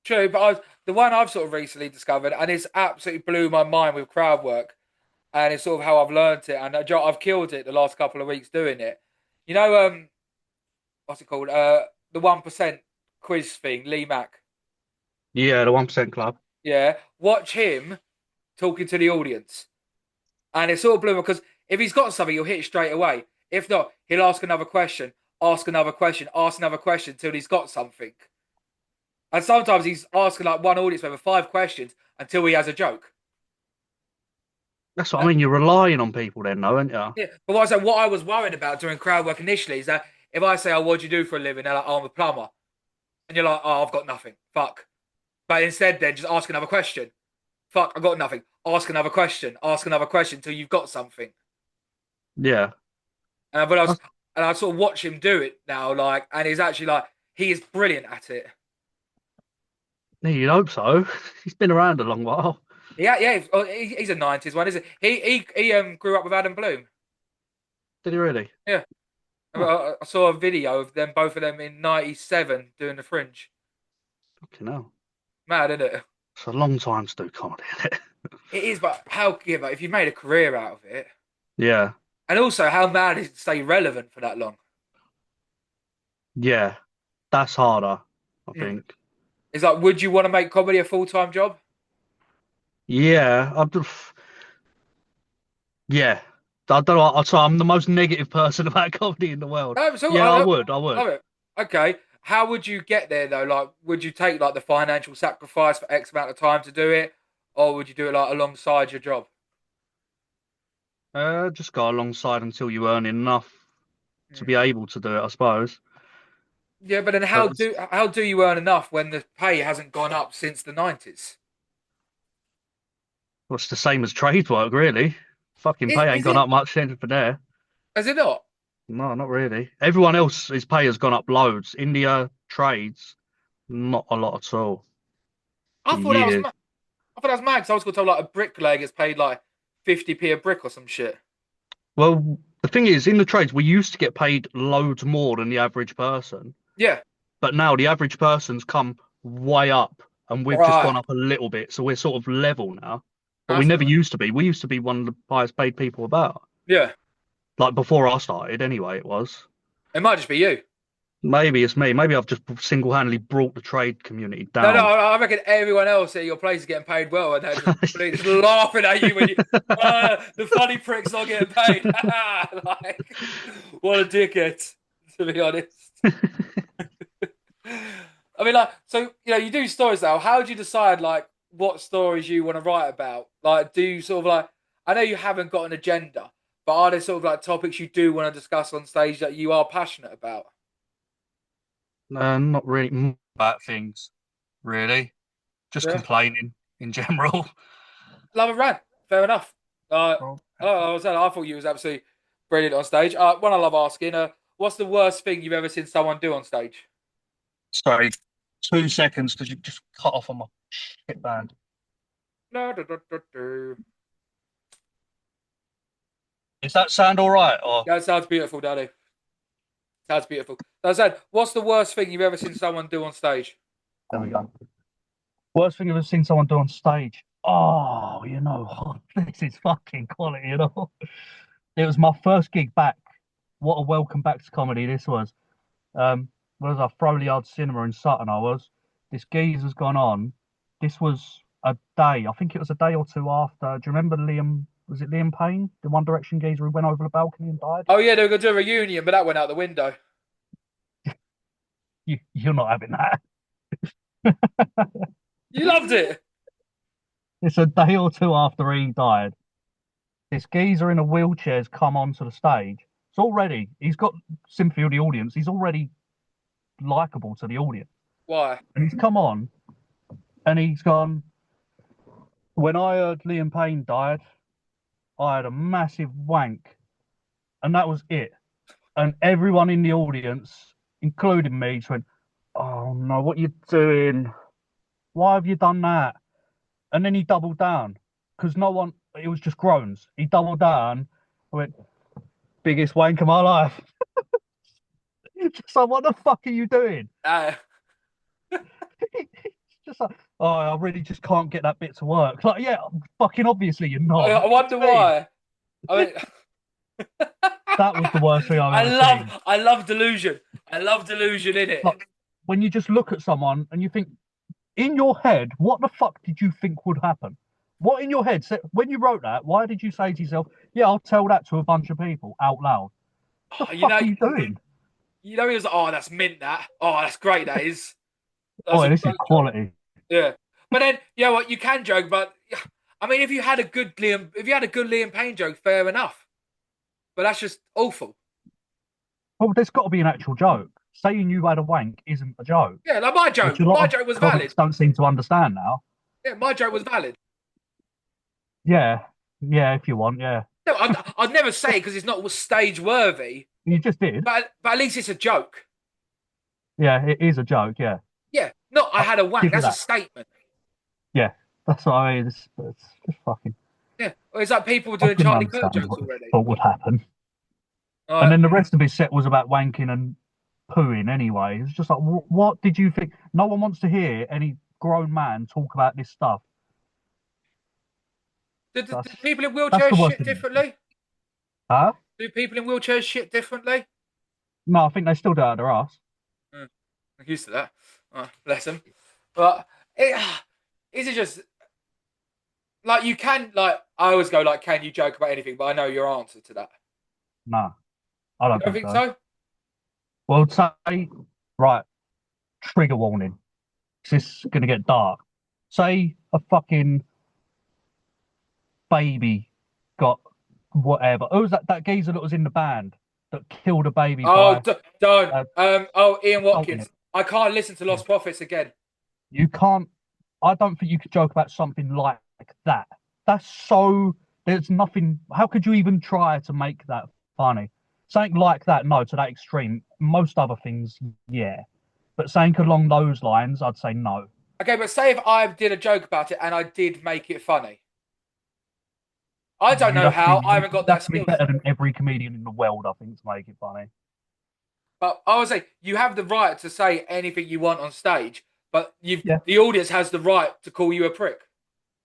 [SPEAKER 2] true. But the one I've sort of recently discovered, and it's absolutely blew my mind with crowd work, and it's sort of how I've learned it, and I've killed it the last couple of weeks doing it. You know, what's it called? The 1% quiz thing, Lee Mack.
[SPEAKER 1] Yeah, the 1% Club.
[SPEAKER 2] Yeah, watch him talking to the audience, and it's sort of blew because if he's got something, he'll hit it straight away. If not, he'll ask another question, ask another question, ask another question until he's got something. And sometimes he's asking like one audience member 5 questions until he has a joke.
[SPEAKER 1] That's what I mean. You're relying on people then, though, aren't you?
[SPEAKER 2] Yeah, but what I was worried about during crowd work initially is that if I say, "Oh, what do you do for a living?" They're like, "Oh, I'm a plumber," and you're like, "Oh, I've got nothing." Fuck. But instead, then just ask another question. Fuck, I got nothing. Ask another question. Ask another question until you've got something.
[SPEAKER 1] Yeah.
[SPEAKER 2] But
[SPEAKER 1] I,
[SPEAKER 2] I sort of watch him do it now, like, and he's actually like, he is brilliant at it.
[SPEAKER 1] yeah, you'd hope so. He's been around a long while.
[SPEAKER 2] Yeah, yeah, he's a '90s one, isn't he grew up with Adam Bloom.
[SPEAKER 1] Did he really?
[SPEAKER 2] Yeah,
[SPEAKER 1] Oh,
[SPEAKER 2] I saw a video of them, both of them in '97 doing the Fringe.
[SPEAKER 1] fucking hell.
[SPEAKER 2] Mad, isn't it?
[SPEAKER 1] It's a long time to do comedy, isn't it?
[SPEAKER 2] It is, but how? Yeah, but if you made a career out of it,
[SPEAKER 1] Yeah,
[SPEAKER 2] and also how mad is it to stay relevant for that long?
[SPEAKER 1] yeah, that's harder, I
[SPEAKER 2] Mm.
[SPEAKER 1] think.
[SPEAKER 2] It's like, would you want to make comedy a full-time job?
[SPEAKER 1] Yeah, yeah. I don't know. I'm the most negative person about comedy in the world.
[SPEAKER 2] No, so
[SPEAKER 1] Yeah,
[SPEAKER 2] I
[SPEAKER 1] I
[SPEAKER 2] love,
[SPEAKER 1] would. I would.
[SPEAKER 2] love it. Okay, how would you get there though? Like, would you take like the financial sacrifice for X amount of time to do it, or would you do it like alongside your job?
[SPEAKER 1] Just go alongside until you earn enough to
[SPEAKER 2] Mm.
[SPEAKER 1] be able to do it, I suppose.
[SPEAKER 2] Yeah, but then
[SPEAKER 1] But
[SPEAKER 2] how do you earn enough when the pay hasn't gone up since the 90s?
[SPEAKER 1] it's the same as trade work, really. Fucking pay ain't
[SPEAKER 2] Is
[SPEAKER 1] gone
[SPEAKER 2] it?
[SPEAKER 1] up much since for there.
[SPEAKER 2] Is it not?
[SPEAKER 1] No, not really. Everyone else's pay has gone up loads. India trades, not a lot at all
[SPEAKER 2] I
[SPEAKER 1] for
[SPEAKER 2] thought that was
[SPEAKER 1] years.
[SPEAKER 2] mad. I thought that was mad because I was going to tell like a bricklayer gets paid like 50p a brick or some shit.
[SPEAKER 1] Well, the thing is, in the trades, we used to get paid loads more than the average person,
[SPEAKER 2] Yeah,
[SPEAKER 1] but now the average person's come way up, and we've just
[SPEAKER 2] right.
[SPEAKER 1] gone up a little bit, so we're sort of level now. But we
[SPEAKER 2] That's
[SPEAKER 1] never
[SPEAKER 2] nice.
[SPEAKER 1] used to be. We used to be one of the highest paid people about.
[SPEAKER 2] Yeah,
[SPEAKER 1] Like before I started, anyway, it was.
[SPEAKER 2] it might just be you.
[SPEAKER 1] Maybe it's me. Maybe I've just single-handedly brought the trade community
[SPEAKER 2] No, no,
[SPEAKER 1] down.
[SPEAKER 2] I reckon everyone else at your place is getting paid well, and they're just laughing at you when you, the funny prick's not getting paid. Like, what a dickhead, to be honest. I mean, like, so you do stories now. How do you decide like what stories you want to write about? Like, do you sort of like? I know you haven't got an agenda, but are there sort of like topics you do want to discuss on stage that you are passionate about?
[SPEAKER 1] Not really about things, really. Just
[SPEAKER 2] Yeah,
[SPEAKER 1] complaining in general.
[SPEAKER 2] love a rant. Fair enough.
[SPEAKER 1] Well,
[SPEAKER 2] I thought you was absolutely brilliant on stage. One I love asking, what's the worst thing you've ever seen someone do on stage?
[SPEAKER 1] sorry, 2 seconds because you just cut off on my shit band.
[SPEAKER 2] No, do, do, do, do.
[SPEAKER 1] Does that sound all right? Or
[SPEAKER 2] That sounds beautiful, Daddy. Sounds beautiful. That said, what's the worst thing you've ever seen someone do on stage?
[SPEAKER 1] there we go. Worst thing I've ever seen someone do on stage. Oh, this is fucking quality, It was my first gig back. What a welcome back to comedy this was. What was I? Froley Yard Cinema in Sutton. I was. This geezer's gone on. This was a day. I think it was a day or two after. Do you remember Liam? Was it Liam Payne, the One Direction geezer who went over the balcony and died?
[SPEAKER 2] Oh yeah, they were gonna do a reunion, but that went out the window.
[SPEAKER 1] You're not having that.
[SPEAKER 2] You loved it.
[SPEAKER 1] It's a day or two after he died. This geezer in a wheelchair's come onto the stage. It's already, he's got sympathy of the audience. He's already likable to the audience.
[SPEAKER 2] Why?
[SPEAKER 1] And he's come on and he's gone, when I heard Liam Payne died, I had a massive wank. And that was it. And everyone in the audience, including me, just went, oh no, what are you doing? Why have you done that? And then he doubled down because no one, it was just groans. He doubled down. I went, biggest wank of my life. Just like, what the fuck are you doing?
[SPEAKER 2] Uh,
[SPEAKER 1] It's just like, oh, I really just can't get that bit to work. Like, yeah, fucking obviously you're
[SPEAKER 2] I,
[SPEAKER 1] not.
[SPEAKER 2] I
[SPEAKER 1] What do
[SPEAKER 2] wonder
[SPEAKER 1] you mean?
[SPEAKER 2] why. I mean,
[SPEAKER 1] That was the worst thing I've ever seen.
[SPEAKER 2] I love delusion. I love delusion in it.
[SPEAKER 1] Like, when you just look at someone and you think, in your head, what the fuck did you think would happen? What in your head, when you wrote that, why did you say to yourself, yeah, I'll tell that to a bunch of people out loud? What
[SPEAKER 2] Oh,
[SPEAKER 1] the fuck are you doing?
[SPEAKER 2] he was like, oh, that's mint. That. Oh, that's great. That is. That's
[SPEAKER 1] Oh,
[SPEAKER 2] a
[SPEAKER 1] this is
[SPEAKER 2] great joke.
[SPEAKER 1] quality.
[SPEAKER 2] Yeah, but then you know what? You can joke, but I mean, if you had a good Liam Payne joke, fair enough. But that's just awful.
[SPEAKER 1] Well, there's got to be an actual joke. Saying you had a wank isn't a joke,
[SPEAKER 2] Yeah, like
[SPEAKER 1] which a lot
[SPEAKER 2] my
[SPEAKER 1] of
[SPEAKER 2] joke was valid.
[SPEAKER 1] comics don't seem to understand now.
[SPEAKER 2] Yeah, my joke was valid.
[SPEAKER 1] Yeah, yeah, if you want, yeah.
[SPEAKER 2] No, I'd never say it because it's not stage worthy.
[SPEAKER 1] You just did.
[SPEAKER 2] But at least it's a joke.
[SPEAKER 1] Yeah, it is a joke, yeah.
[SPEAKER 2] Yeah, not I
[SPEAKER 1] I'll
[SPEAKER 2] had a wank.
[SPEAKER 1] give you
[SPEAKER 2] That's a
[SPEAKER 1] that.
[SPEAKER 2] statement.
[SPEAKER 1] Yeah, that's what I mean. It's just fucking.
[SPEAKER 2] Yeah, or it's like people
[SPEAKER 1] I
[SPEAKER 2] doing
[SPEAKER 1] didn't
[SPEAKER 2] Charlie Kirk
[SPEAKER 1] understand
[SPEAKER 2] jokes
[SPEAKER 1] what he
[SPEAKER 2] already.
[SPEAKER 1] thought would happen. And then the rest of his set was about wanking and pooing anyway. It's just like, what did you think? No one wants to hear any grown man talk about this stuff.
[SPEAKER 2] Do
[SPEAKER 1] That's
[SPEAKER 2] people in
[SPEAKER 1] that's
[SPEAKER 2] wheelchairs
[SPEAKER 1] the worst
[SPEAKER 2] shit
[SPEAKER 1] thing.
[SPEAKER 2] differently?
[SPEAKER 1] Huh?
[SPEAKER 2] Do people in wheelchairs shit differently?
[SPEAKER 1] No, I think they still do it out their ass.
[SPEAKER 2] Mm, I'm used to that. Oh, bless them. But it, is it just like you can like I always go like, can you joke about anything? But I know your answer to that.
[SPEAKER 1] Nah, I
[SPEAKER 2] You
[SPEAKER 1] don't
[SPEAKER 2] don't
[SPEAKER 1] think
[SPEAKER 2] think
[SPEAKER 1] so.
[SPEAKER 2] so?
[SPEAKER 1] Well, say, right, trigger warning. 'Cause it's gonna get dark. Say a fucking baby got whatever. Who was that geezer that was in the band that killed a baby
[SPEAKER 2] Oh,
[SPEAKER 1] by
[SPEAKER 2] don't. Oh, Ian
[SPEAKER 1] assaulting
[SPEAKER 2] Watkins.
[SPEAKER 1] it?
[SPEAKER 2] I can't listen to
[SPEAKER 1] Yeah.
[SPEAKER 2] Lost Prophets again.
[SPEAKER 1] You can't. I don't think you could joke about something like that. That's so. There's nothing. How could you even try to make that funny? Something like that, no, to that extreme. Most other things, yeah. But saying along those lines, I'd say no.
[SPEAKER 2] Okay, but say if I did a joke about it and I did make it funny. I don't
[SPEAKER 1] You'd
[SPEAKER 2] know
[SPEAKER 1] have to
[SPEAKER 2] how.
[SPEAKER 1] be
[SPEAKER 2] I haven't got
[SPEAKER 1] you'd
[SPEAKER 2] that
[SPEAKER 1] have to be
[SPEAKER 2] skill
[SPEAKER 1] better
[SPEAKER 2] set.
[SPEAKER 1] than every comedian in the world, I think, to make it funny.
[SPEAKER 2] But I would say you have the right to say anything you want on stage, but
[SPEAKER 1] Yeah,
[SPEAKER 2] the audience has the right to call you a prick.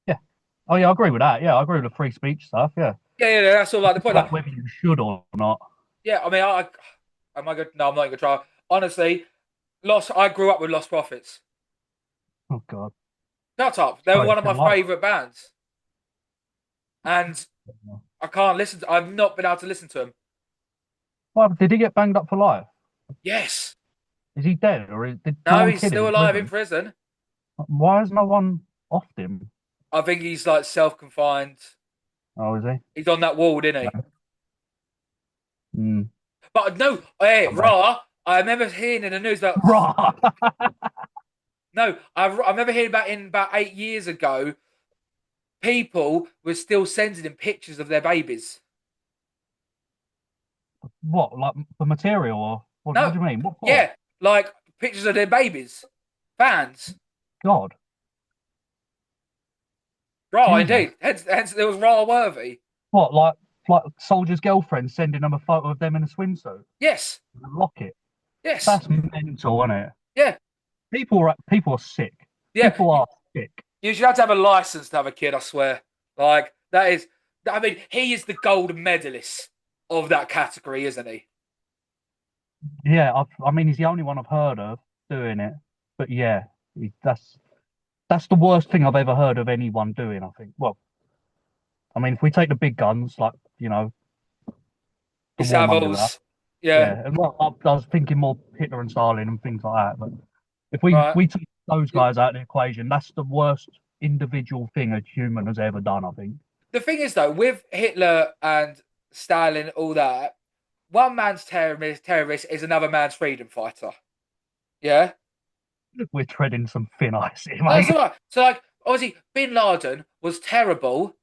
[SPEAKER 1] yeah. Oh yeah, I agree with that. Yeah, I agree with the free speech stuff. Yeah,
[SPEAKER 2] Yeah, that's all like the point. Like,
[SPEAKER 1] like whether you should or not.
[SPEAKER 2] yeah, I mean, am I good? No, I'm not gonna try. Honestly, Lost. I grew up with Lost Prophets.
[SPEAKER 1] Oh God,
[SPEAKER 2] Shut up. They were
[SPEAKER 1] sorry
[SPEAKER 2] one
[SPEAKER 1] to
[SPEAKER 2] of my
[SPEAKER 1] hear that.
[SPEAKER 2] favourite bands, and I can't listen to. I've not been able to listen to them.
[SPEAKER 1] Well, did he get banged up for life?
[SPEAKER 2] Yes.
[SPEAKER 1] Is he dead, or did no
[SPEAKER 2] No,
[SPEAKER 1] one
[SPEAKER 2] he's
[SPEAKER 1] kill him
[SPEAKER 2] still
[SPEAKER 1] in
[SPEAKER 2] alive in
[SPEAKER 1] prison?
[SPEAKER 2] prison.
[SPEAKER 1] Why has no one offed him?
[SPEAKER 2] I think he's like self-confined.
[SPEAKER 1] Oh, is he?
[SPEAKER 2] He's on that wall, isn't he?
[SPEAKER 1] Yeah. Mm.
[SPEAKER 2] But no, hey,
[SPEAKER 1] Oh, man.
[SPEAKER 2] Ra. I remember hearing in the news about.
[SPEAKER 1] Right.
[SPEAKER 2] No, I remember hearing about in about 8 years ago, people were still sending him pictures of their babies.
[SPEAKER 1] What, like the material, or what
[SPEAKER 2] No,
[SPEAKER 1] do you mean? What for?
[SPEAKER 2] yeah, like pictures of their babies, fans.
[SPEAKER 1] God,
[SPEAKER 2] Raw,
[SPEAKER 1] Jesus.
[SPEAKER 2] indeed. Hence there was Raw Worthy.
[SPEAKER 1] What, like soldiers' girlfriends sending them a photo of them in a swimsuit,
[SPEAKER 2] Yes,
[SPEAKER 1] a locket?
[SPEAKER 2] yes,
[SPEAKER 1] That's mental, isn't it?
[SPEAKER 2] yeah,
[SPEAKER 1] People are sick.
[SPEAKER 2] yeah.
[SPEAKER 1] People are sick.
[SPEAKER 2] You should have to have a license to have a kid. I swear. Like that is. I mean, he is the gold medalist of that category, isn't he?
[SPEAKER 1] Yeah, I mean, he's the only one I've heard of doing it. But yeah, that's the worst thing I've ever heard of anyone doing, I think. Well, I mean, if we take the big guns, like, the
[SPEAKER 2] His
[SPEAKER 1] warmongers are,
[SPEAKER 2] Savos. Yeah.
[SPEAKER 1] yeah. And well, I was thinking more Hitler and Stalin and things like that. But if we
[SPEAKER 2] Right.
[SPEAKER 1] we take those guys out of the equation, that's the worst individual thing a human has ever done, I think.
[SPEAKER 2] The thing is, though, with Hitler and Stalin, all that, one man's terrorist is another man's freedom fighter. Yeah,
[SPEAKER 1] We're treading some thin ice here,
[SPEAKER 2] that's
[SPEAKER 1] mate.
[SPEAKER 2] all right. So, like, obviously, Bin Laden was terrible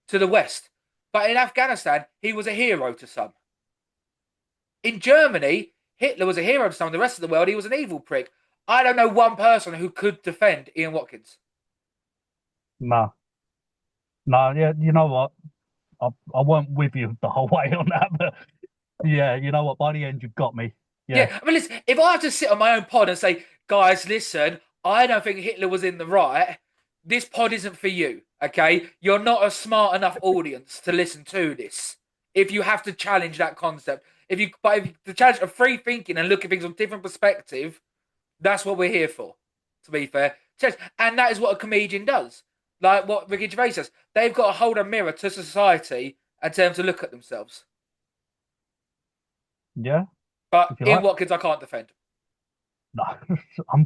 [SPEAKER 2] to the West, but in Afghanistan, he was a hero to some. In Germany, Hitler was a hero to some. The rest of the world, he was an evil prick. I don't know one person who could defend Ian Watkins.
[SPEAKER 1] No, no, yeah, you know what? I weren't with you the whole way on that, but yeah, you know what? By the end, you've got me. Yeah,
[SPEAKER 2] Yeah, I mean, listen, if I have to sit on my own pod and say, guys, listen, I don't think Hitler was in the right, this pod isn't for you, okay? You're not a smart enough audience to listen to this. If you have to challenge that concept, if the challenge of free thinking and looking at things from different perspective, that's what we're here for. To be fair, and that is what a comedian does. Like what Ricky Gervais says, they've got to hold a mirror to society and tell them to look at themselves.
[SPEAKER 1] yeah,
[SPEAKER 2] But
[SPEAKER 1] if you
[SPEAKER 2] Ian
[SPEAKER 1] like.
[SPEAKER 2] Watkins, I can't defend.
[SPEAKER 1] No, I'm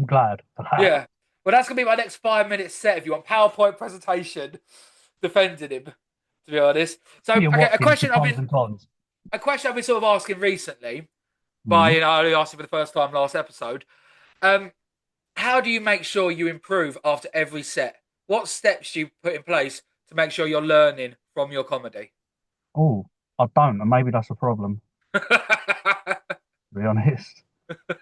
[SPEAKER 1] glad for that.
[SPEAKER 2] Yeah. Well, that's going to be my next 5 minute set if you want PowerPoint presentation defending him, to be honest. So,
[SPEAKER 1] Ian
[SPEAKER 2] okay,
[SPEAKER 1] Watkins, the pros and cons.
[SPEAKER 2] a question I've been sort of asking recently by,
[SPEAKER 1] Mm.
[SPEAKER 2] I only asked it for the first time last episode. Um, how do you make sure you improve after every set? What steps do you put in place to make sure you're learning from your comedy?
[SPEAKER 1] Oh, I don't, and maybe that's a problem, to be honest.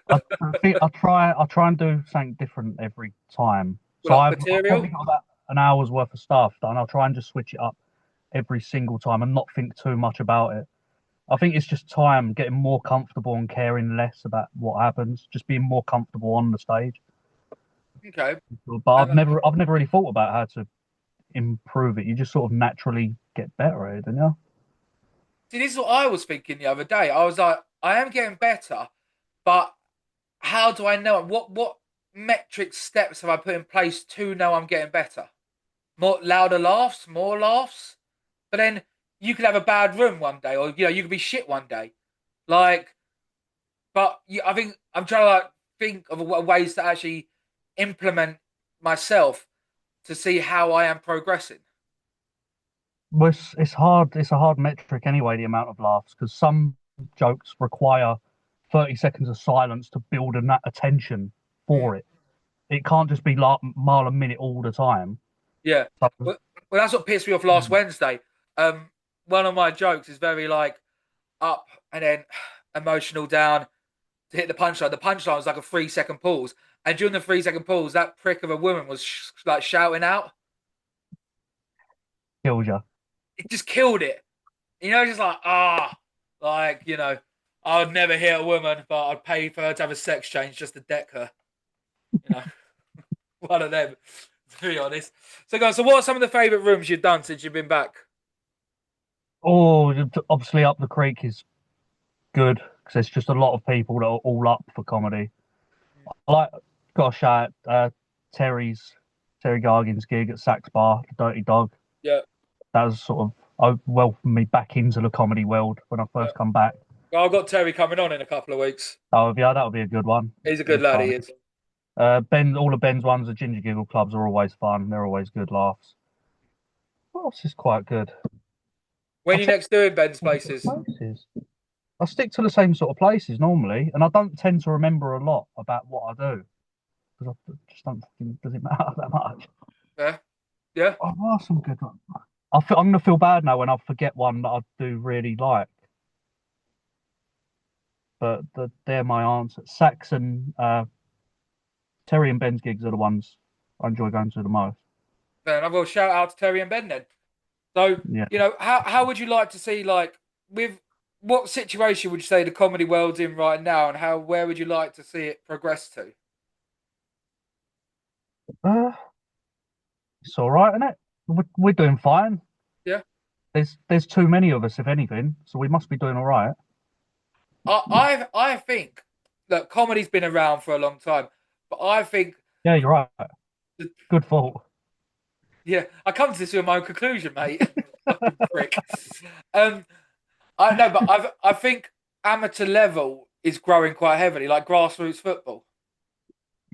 [SPEAKER 1] I think I try and do something different every time. So
[SPEAKER 2] Like
[SPEAKER 1] I've probably
[SPEAKER 2] material?
[SPEAKER 1] got about an hour's worth of stuff done. I'll try and just switch it up every single time and not think too much about it. I think it's just time getting more comfortable and caring less about what happens, just being more comfortable on the stage.
[SPEAKER 2] Okay.
[SPEAKER 1] But
[SPEAKER 2] Um,
[SPEAKER 1] I've never really thought about how to improve it. You just sort of naturally get better at it, don't you?
[SPEAKER 2] See, this is what I was thinking the other day. I was like, I am getting better, but how do I know? What metric steps have I put in place to know I'm getting better? More louder laughs, more laughs. But then you could have a bad room one day, or you could be shit one day. Like, but I think I'm trying to like think of ways to actually implement myself to see how I am progressing.
[SPEAKER 1] Well, it's hard. It's a hard metric anyway, the amount of laughs, because some jokes require 30 seconds of silence to build that attention
[SPEAKER 2] Mm,
[SPEAKER 1] for it. It can't just be like mile a minute all the time.
[SPEAKER 2] yeah.
[SPEAKER 1] So,
[SPEAKER 2] Well, that's what pissed me off last Wednesday. Um, One of my jokes is very like up and then emotional down to hit the punchline. The punchline was like a 3 second pause, and during the 3 second pause, that prick of a woman was like shouting out.
[SPEAKER 1] kills you.
[SPEAKER 2] It just killed it. Just like like I'd never hit a woman, but I'd pay for her to have a sex change just to deck her. You know, one of them. To be honest. So, guys, so what are some of the favourite rooms you've done since you've been back?
[SPEAKER 1] Oh, obviously, Up the Creek is good because there's just a lot of people that are all up for comedy. I like, got a shout Terry Gargan's gig at Sax Bar, the Dirty Dog.
[SPEAKER 2] Yeah,
[SPEAKER 1] That was sort of welcomed me back into the comedy world when I
[SPEAKER 2] yeah.
[SPEAKER 1] first come back.
[SPEAKER 2] Well, I've got Terry coming on in a couple of weeks.
[SPEAKER 1] Oh yeah, that'll be a good one.
[SPEAKER 2] He's a good
[SPEAKER 1] Good
[SPEAKER 2] lad, he
[SPEAKER 1] fun.
[SPEAKER 2] is.
[SPEAKER 1] All of Ben's ones, the Ginger Giggle clubs are always fun. They're always good laughs. What else is quite good?
[SPEAKER 2] When
[SPEAKER 1] I
[SPEAKER 2] you
[SPEAKER 1] tend
[SPEAKER 2] next doing Ben's
[SPEAKER 1] to stick
[SPEAKER 2] places?
[SPEAKER 1] to places. I stick to the same sort of places normally, and I don't tend to remember a lot about what I do because I just don't fucking does it matter that much.
[SPEAKER 2] Yeah, yeah.
[SPEAKER 1] Oh, there are some good ones. I'm gonna feel bad now when I forget one that I do really like, but they're my answers. Saxon, Terry and Ben's gigs are the ones I enjoy going to the most.
[SPEAKER 2] Then I will shout out to Terry and Ben then. So,
[SPEAKER 1] Yeah.
[SPEAKER 2] how would you like to see like with what situation would you say the comedy world's in right now, and how where would you like to see it progress to?
[SPEAKER 1] Uh, it's all right, isn't it? We're doing fine.
[SPEAKER 2] Yeah,
[SPEAKER 1] There's too many of us, if anything, so we must be doing all right.
[SPEAKER 2] I think that comedy's been around for a long time, but I think
[SPEAKER 1] Yeah, you're right.
[SPEAKER 2] that,
[SPEAKER 1] Good fault.
[SPEAKER 2] yeah, I come to this with my own conclusion, mate. Fucking prick. Um, I know, but I think amateur level is growing quite heavily, like grassroots football.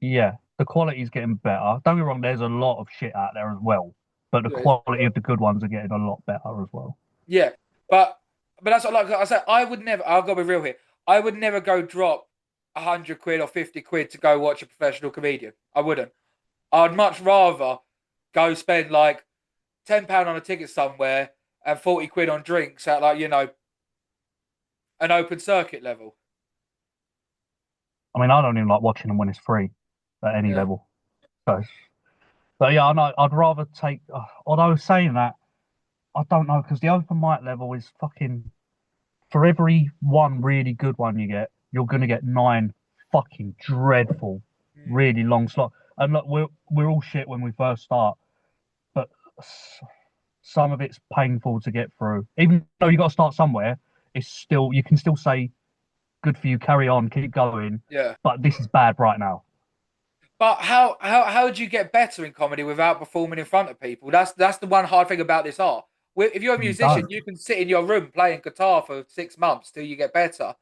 [SPEAKER 1] Yeah, the quality's getting better. Don't get me wrong, there's a lot of shit out there as well, but the
[SPEAKER 2] Yeah,
[SPEAKER 1] quality of the good ones are getting a lot better as well.
[SPEAKER 2] yeah, but that's what like I said. I would never. I'll go be real here. I would never go drop 100 quid or 50 quid to go watch a professional comedian. I wouldn't. I'd much rather go spend like £10 on a ticket somewhere and 40 quid on drinks at like an open circuit level.
[SPEAKER 1] I mean, I don't even like watching them when it's free at any
[SPEAKER 2] Yeah,
[SPEAKER 1] level. So, but yeah, I know I'd rather take. Although saying that, I don't know because the open mic level is fucking. For every one really good one you get, you're gonna get nine fucking dreadful,
[SPEAKER 2] mm,
[SPEAKER 1] really long slot. And look, we're all shit when we first start, but some of it's painful to get through. Even though you got to start somewhere, it's still you can still say good for you, carry on, keep going.
[SPEAKER 2] yeah.
[SPEAKER 1] But this is bad right now.
[SPEAKER 2] But how do you get better in comedy without performing in front of people? That's the one hard thing about this art. If you're a
[SPEAKER 1] You
[SPEAKER 2] musician,
[SPEAKER 1] don't.
[SPEAKER 2] you can sit in your room playing guitar for 6 months till you get better.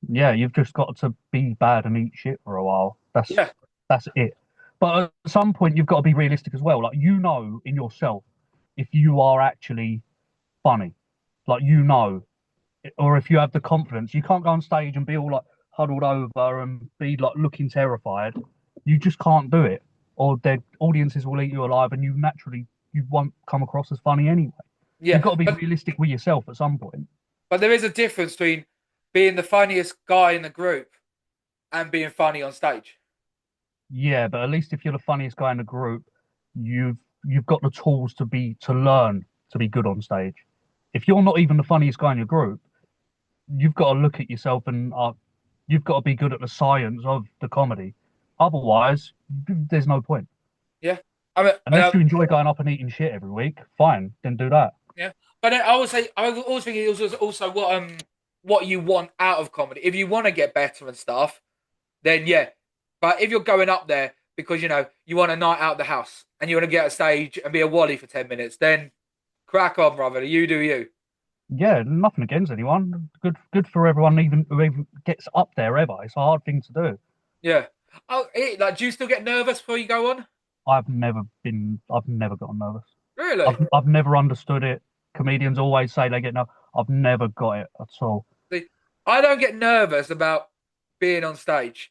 [SPEAKER 1] Yeah, you've just got to be bad and eat shit for a while.
[SPEAKER 2] Yeah,
[SPEAKER 1] That's it. But at some point, you've got to be realistic as well. Like in yourself if you are actually funny. Like or if you have the confidence, you can't go on stage and be all like huddled over and be like looking terrified. You just can't do it, or their audiences will eat you alive, and you won't come across as funny anyway. You've
[SPEAKER 2] yeah.
[SPEAKER 1] got to be
[SPEAKER 2] But
[SPEAKER 1] realistic with yourself at some point.
[SPEAKER 2] there is a difference between being the funniest guy in the group and being funny on stage.
[SPEAKER 1] Yeah, but at least if you're the funniest guy in the group, you've you've got the tools to learn to be good on stage. If you're not even the funniest guy in your group, you've got to look at yourself and you've got to be good at the science of the comedy. Otherwise, there's no point.
[SPEAKER 2] Yeah. I mean,
[SPEAKER 1] Unless you enjoy going up and eating shit every week, fine, then do that.
[SPEAKER 2] yeah. But I would say I always think it was also what you want out of comedy. If you want to get better and stuff, then yeah. But if you're going up there because you want a night out of the house and you want to get a stage and be a wally for 10 minutes, then crack on, brother. You do you.
[SPEAKER 1] Yeah, nothing against anyone. Good for everyone, even who even gets up there ever. It's a hard thing to do.
[SPEAKER 2] Yeah. Oh, like, do you still get nervous before you go on?
[SPEAKER 1] I've never gotten nervous.
[SPEAKER 2] Really?
[SPEAKER 1] I've never understood it. Comedians always say they get nervous. I've never got it at all.
[SPEAKER 2] See, I don't get nervous about being on stage.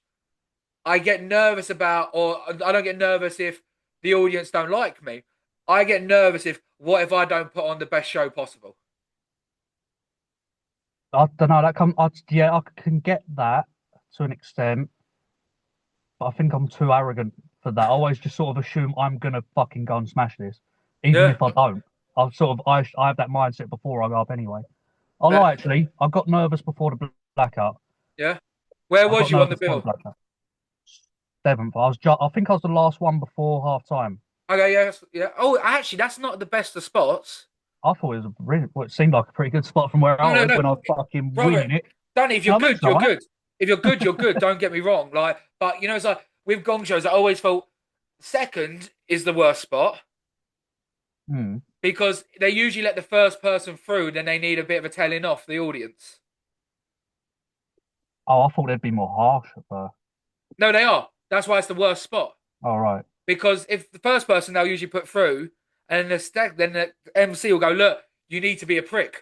[SPEAKER 2] I get nervous about, or I don't get nervous if the audience don't like me. I get nervous if, what if I don't put on the best show possible?
[SPEAKER 1] I don't know. Yeah, I can get that to an extent, but I think I'm too arrogant for that. I always just sort of assume I'm gonna fucking go and smash this, even
[SPEAKER 2] Yeah,
[SPEAKER 1] if I don't. I have that mindset before I go up anyway. I
[SPEAKER 2] fair.
[SPEAKER 1] lie actually. I got nervous before the blackout.
[SPEAKER 2] Yeah. Where
[SPEAKER 1] I
[SPEAKER 2] was
[SPEAKER 1] got
[SPEAKER 2] you on the
[SPEAKER 1] nervous before the
[SPEAKER 2] bill?
[SPEAKER 1] blackout. Seventh. I think I was the last one before half time.
[SPEAKER 2] Okay, yeah, yeah. Oh, actually, that's not the best of spots.
[SPEAKER 1] I thought it was a really, well, it seemed like a pretty good spot from where I
[SPEAKER 2] No, no,
[SPEAKER 1] was
[SPEAKER 2] no,
[SPEAKER 1] when I was fucking
[SPEAKER 2] brother,
[SPEAKER 1] winging it.
[SPEAKER 2] Danny. If
[SPEAKER 1] You
[SPEAKER 2] you're
[SPEAKER 1] know what I mean?
[SPEAKER 2] good,
[SPEAKER 1] So,
[SPEAKER 2] you're
[SPEAKER 1] right?
[SPEAKER 2] good. If you're good, you're good. Don't get me wrong. Like, but it's like with gong shows, I always felt second is the worst spot
[SPEAKER 1] Hmm.
[SPEAKER 2] because they usually let the first person through, then they need a bit of a telling off the audience.
[SPEAKER 1] Oh, I thought they'd be more harsh at first.
[SPEAKER 2] No, they are. That's why it's the worst spot.
[SPEAKER 1] All right.
[SPEAKER 2] Because if the first person they'll usually put through, and then the MC will go, look, you need to be a prick.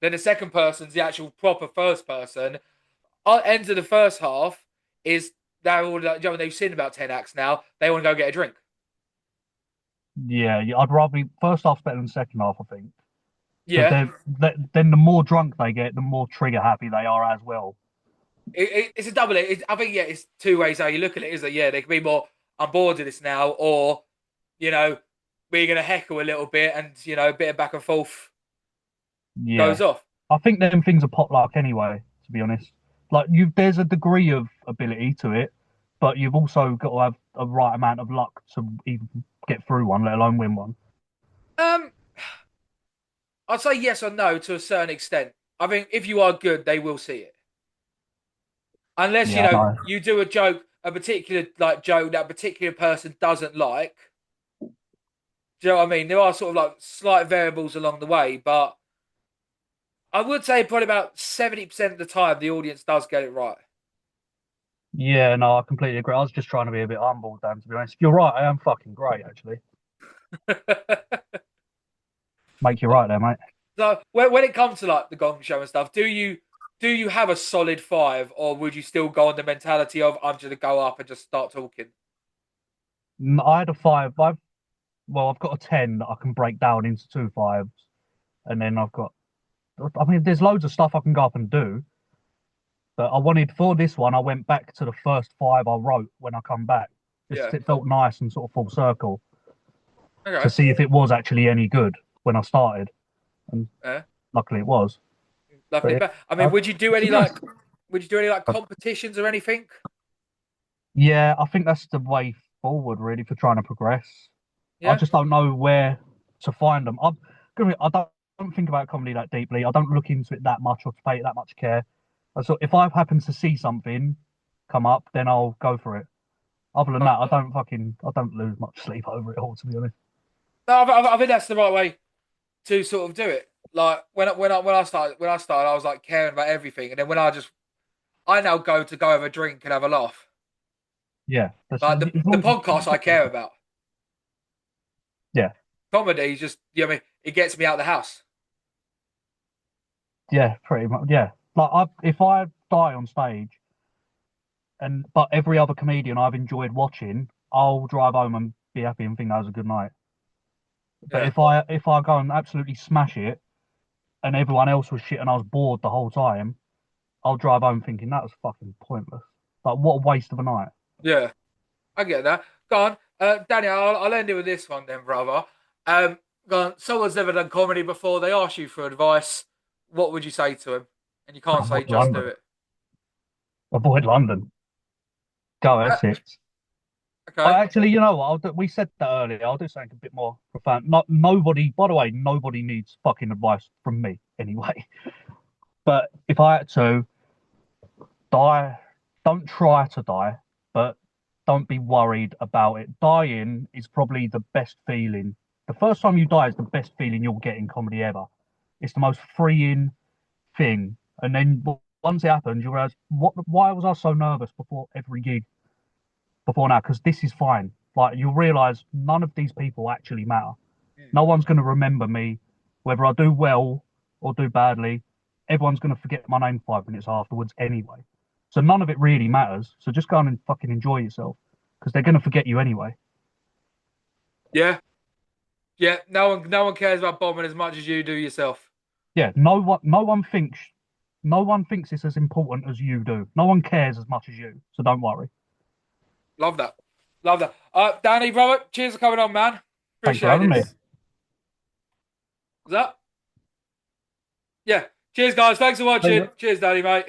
[SPEAKER 2] Then the second person's the actual proper first person. End of the first half is they're all like, they've seen about 10 acts now. They want to go get a drink.
[SPEAKER 1] Yeah, I'd rather be first half's better than second half, I think. Because
[SPEAKER 2] Yeah,
[SPEAKER 1] then the more drunk they get, the more trigger happy they are as well.
[SPEAKER 2] it's a double. I think yeah, it's two ways how you look at it. Is that yeah, they can be more I'm bored of this now, or you know we're gonna heckle a little bit, and a bit of back and forth
[SPEAKER 1] Yeah,
[SPEAKER 2] goes off.
[SPEAKER 1] I think them things are potluck anyway. To be honest, like there's a degree of ability to it, but you've also got to have a right amount of luck to even get through one, let alone win one.
[SPEAKER 2] Um, I'd say yes or no to a certain extent. I think if you are good, they will see it. Unless
[SPEAKER 1] Yeah, no.
[SPEAKER 2] you do a particular joke that a particular person doesn't like. Do you know what I mean? There are sort of like slight variables along the way, but I would say probably about 70% of the time the audience does get it right.
[SPEAKER 1] Yeah, no, I completely agree. I was just trying to be a bit humble, Dan, to be honest. You're right, I am fucking great, actually. Make you right there, mate.
[SPEAKER 2] So when it comes to like the Gong Show and stuff, do you have a solid five, or would you still go on the mentality of I'm just gonna go up and just start talking?
[SPEAKER 1] I had a five. I've got a 10 that I can break down into two fives, and then I mean, there's loads of stuff I can go up and do, but I wanted for this one, I went back to the first five I wrote when I come back. Just
[SPEAKER 2] Yeah.
[SPEAKER 1] it felt nice and sort of full circle to
[SPEAKER 2] Okay.
[SPEAKER 1] see if it was actually any good when I started, and
[SPEAKER 2] Yeah.
[SPEAKER 1] luckily it was. But
[SPEAKER 2] Lovely.
[SPEAKER 1] yeah,
[SPEAKER 2] But I
[SPEAKER 1] I,
[SPEAKER 2] mean, would you do
[SPEAKER 1] to
[SPEAKER 2] any
[SPEAKER 1] be honest,
[SPEAKER 2] competitions or anything?
[SPEAKER 1] yeah, I think that's the way forward really for trying to progress. I
[SPEAKER 2] Yeah.
[SPEAKER 1] just don't know where to find them. I don't think about comedy that deeply. I don't look into it that much or to pay it that much care. So if I happen to see something come up, then I'll go for it. Other than that, I don't lose much sleep over it all, to be honest.
[SPEAKER 2] No, I think that's the right way to sort of do it. Like when I started, I was like caring about everything, and then I now go have a drink and have a laugh.
[SPEAKER 1] Yeah, that's
[SPEAKER 2] Like the podcast I care about.
[SPEAKER 1] yeah,
[SPEAKER 2] Comedy is just I mean it gets me out of the house.
[SPEAKER 1] yeah, pretty much, yeah. If I die on stage, but every other comedian I've enjoyed watching, I'll drive home and be happy and think that was a good night. But
[SPEAKER 2] Yeah,
[SPEAKER 1] if I go and absolutely smash it, and everyone else was shit and I was bored the whole time, I'll drive home thinking that was fucking pointless. Like, what a waste of a night.
[SPEAKER 2] yeah, I get that. Go on, Daniel. I'll end it with this one then, brother. Go on. Someone's never done comedy before. They ask you for advice. What would you say to him? And you can't say
[SPEAKER 1] Avoid
[SPEAKER 2] just do
[SPEAKER 1] London.
[SPEAKER 2] it.
[SPEAKER 1] Avoid London. Go Essex.
[SPEAKER 2] Okay.
[SPEAKER 1] I actually, you know what? We said that earlier. I'll do something a bit more profound. Nobody, by the way, nobody needs fucking advice from me anyway. But if I had to die, don't try to die, but don't be worried about it. Dying is probably the best feeling. The first time you die is the best feeling you'll get in comedy ever. It's the most freeing thing. And then once it happens, you realize, why was I so nervous before every gig before now? Because this is fine. Like, you'll realize none of these people actually matter.
[SPEAKER 2] Mm.
[SPEAKER 1] No one's going to remember me, whether I do well or do badly. Everyone's going to forget my name 5 minutes afterwards anyway. So none of it really matters. So just go on and fucking enjoy yourself, because they're going to forget you anyway.
[SPEAKER 2] Yeah. Yeah. No one cares about bombing as much as you do yourself.
[SPEAKER 1] Yeah, no one thinks it's as important as you do. No one cares as much as you. So don't worry.
[SPEAKER 2] Love that. Love that. Danny, brother, cheers for coming on, man.
[SPEAKER 1] Thanks for
[SPEAKER 2] Appreciate
[SPEAKER 1] having me.
[SPEAKER 2] this. Is that? Yeah. Cheers, guys. Thanks for watching. Cheers, Danny, mate.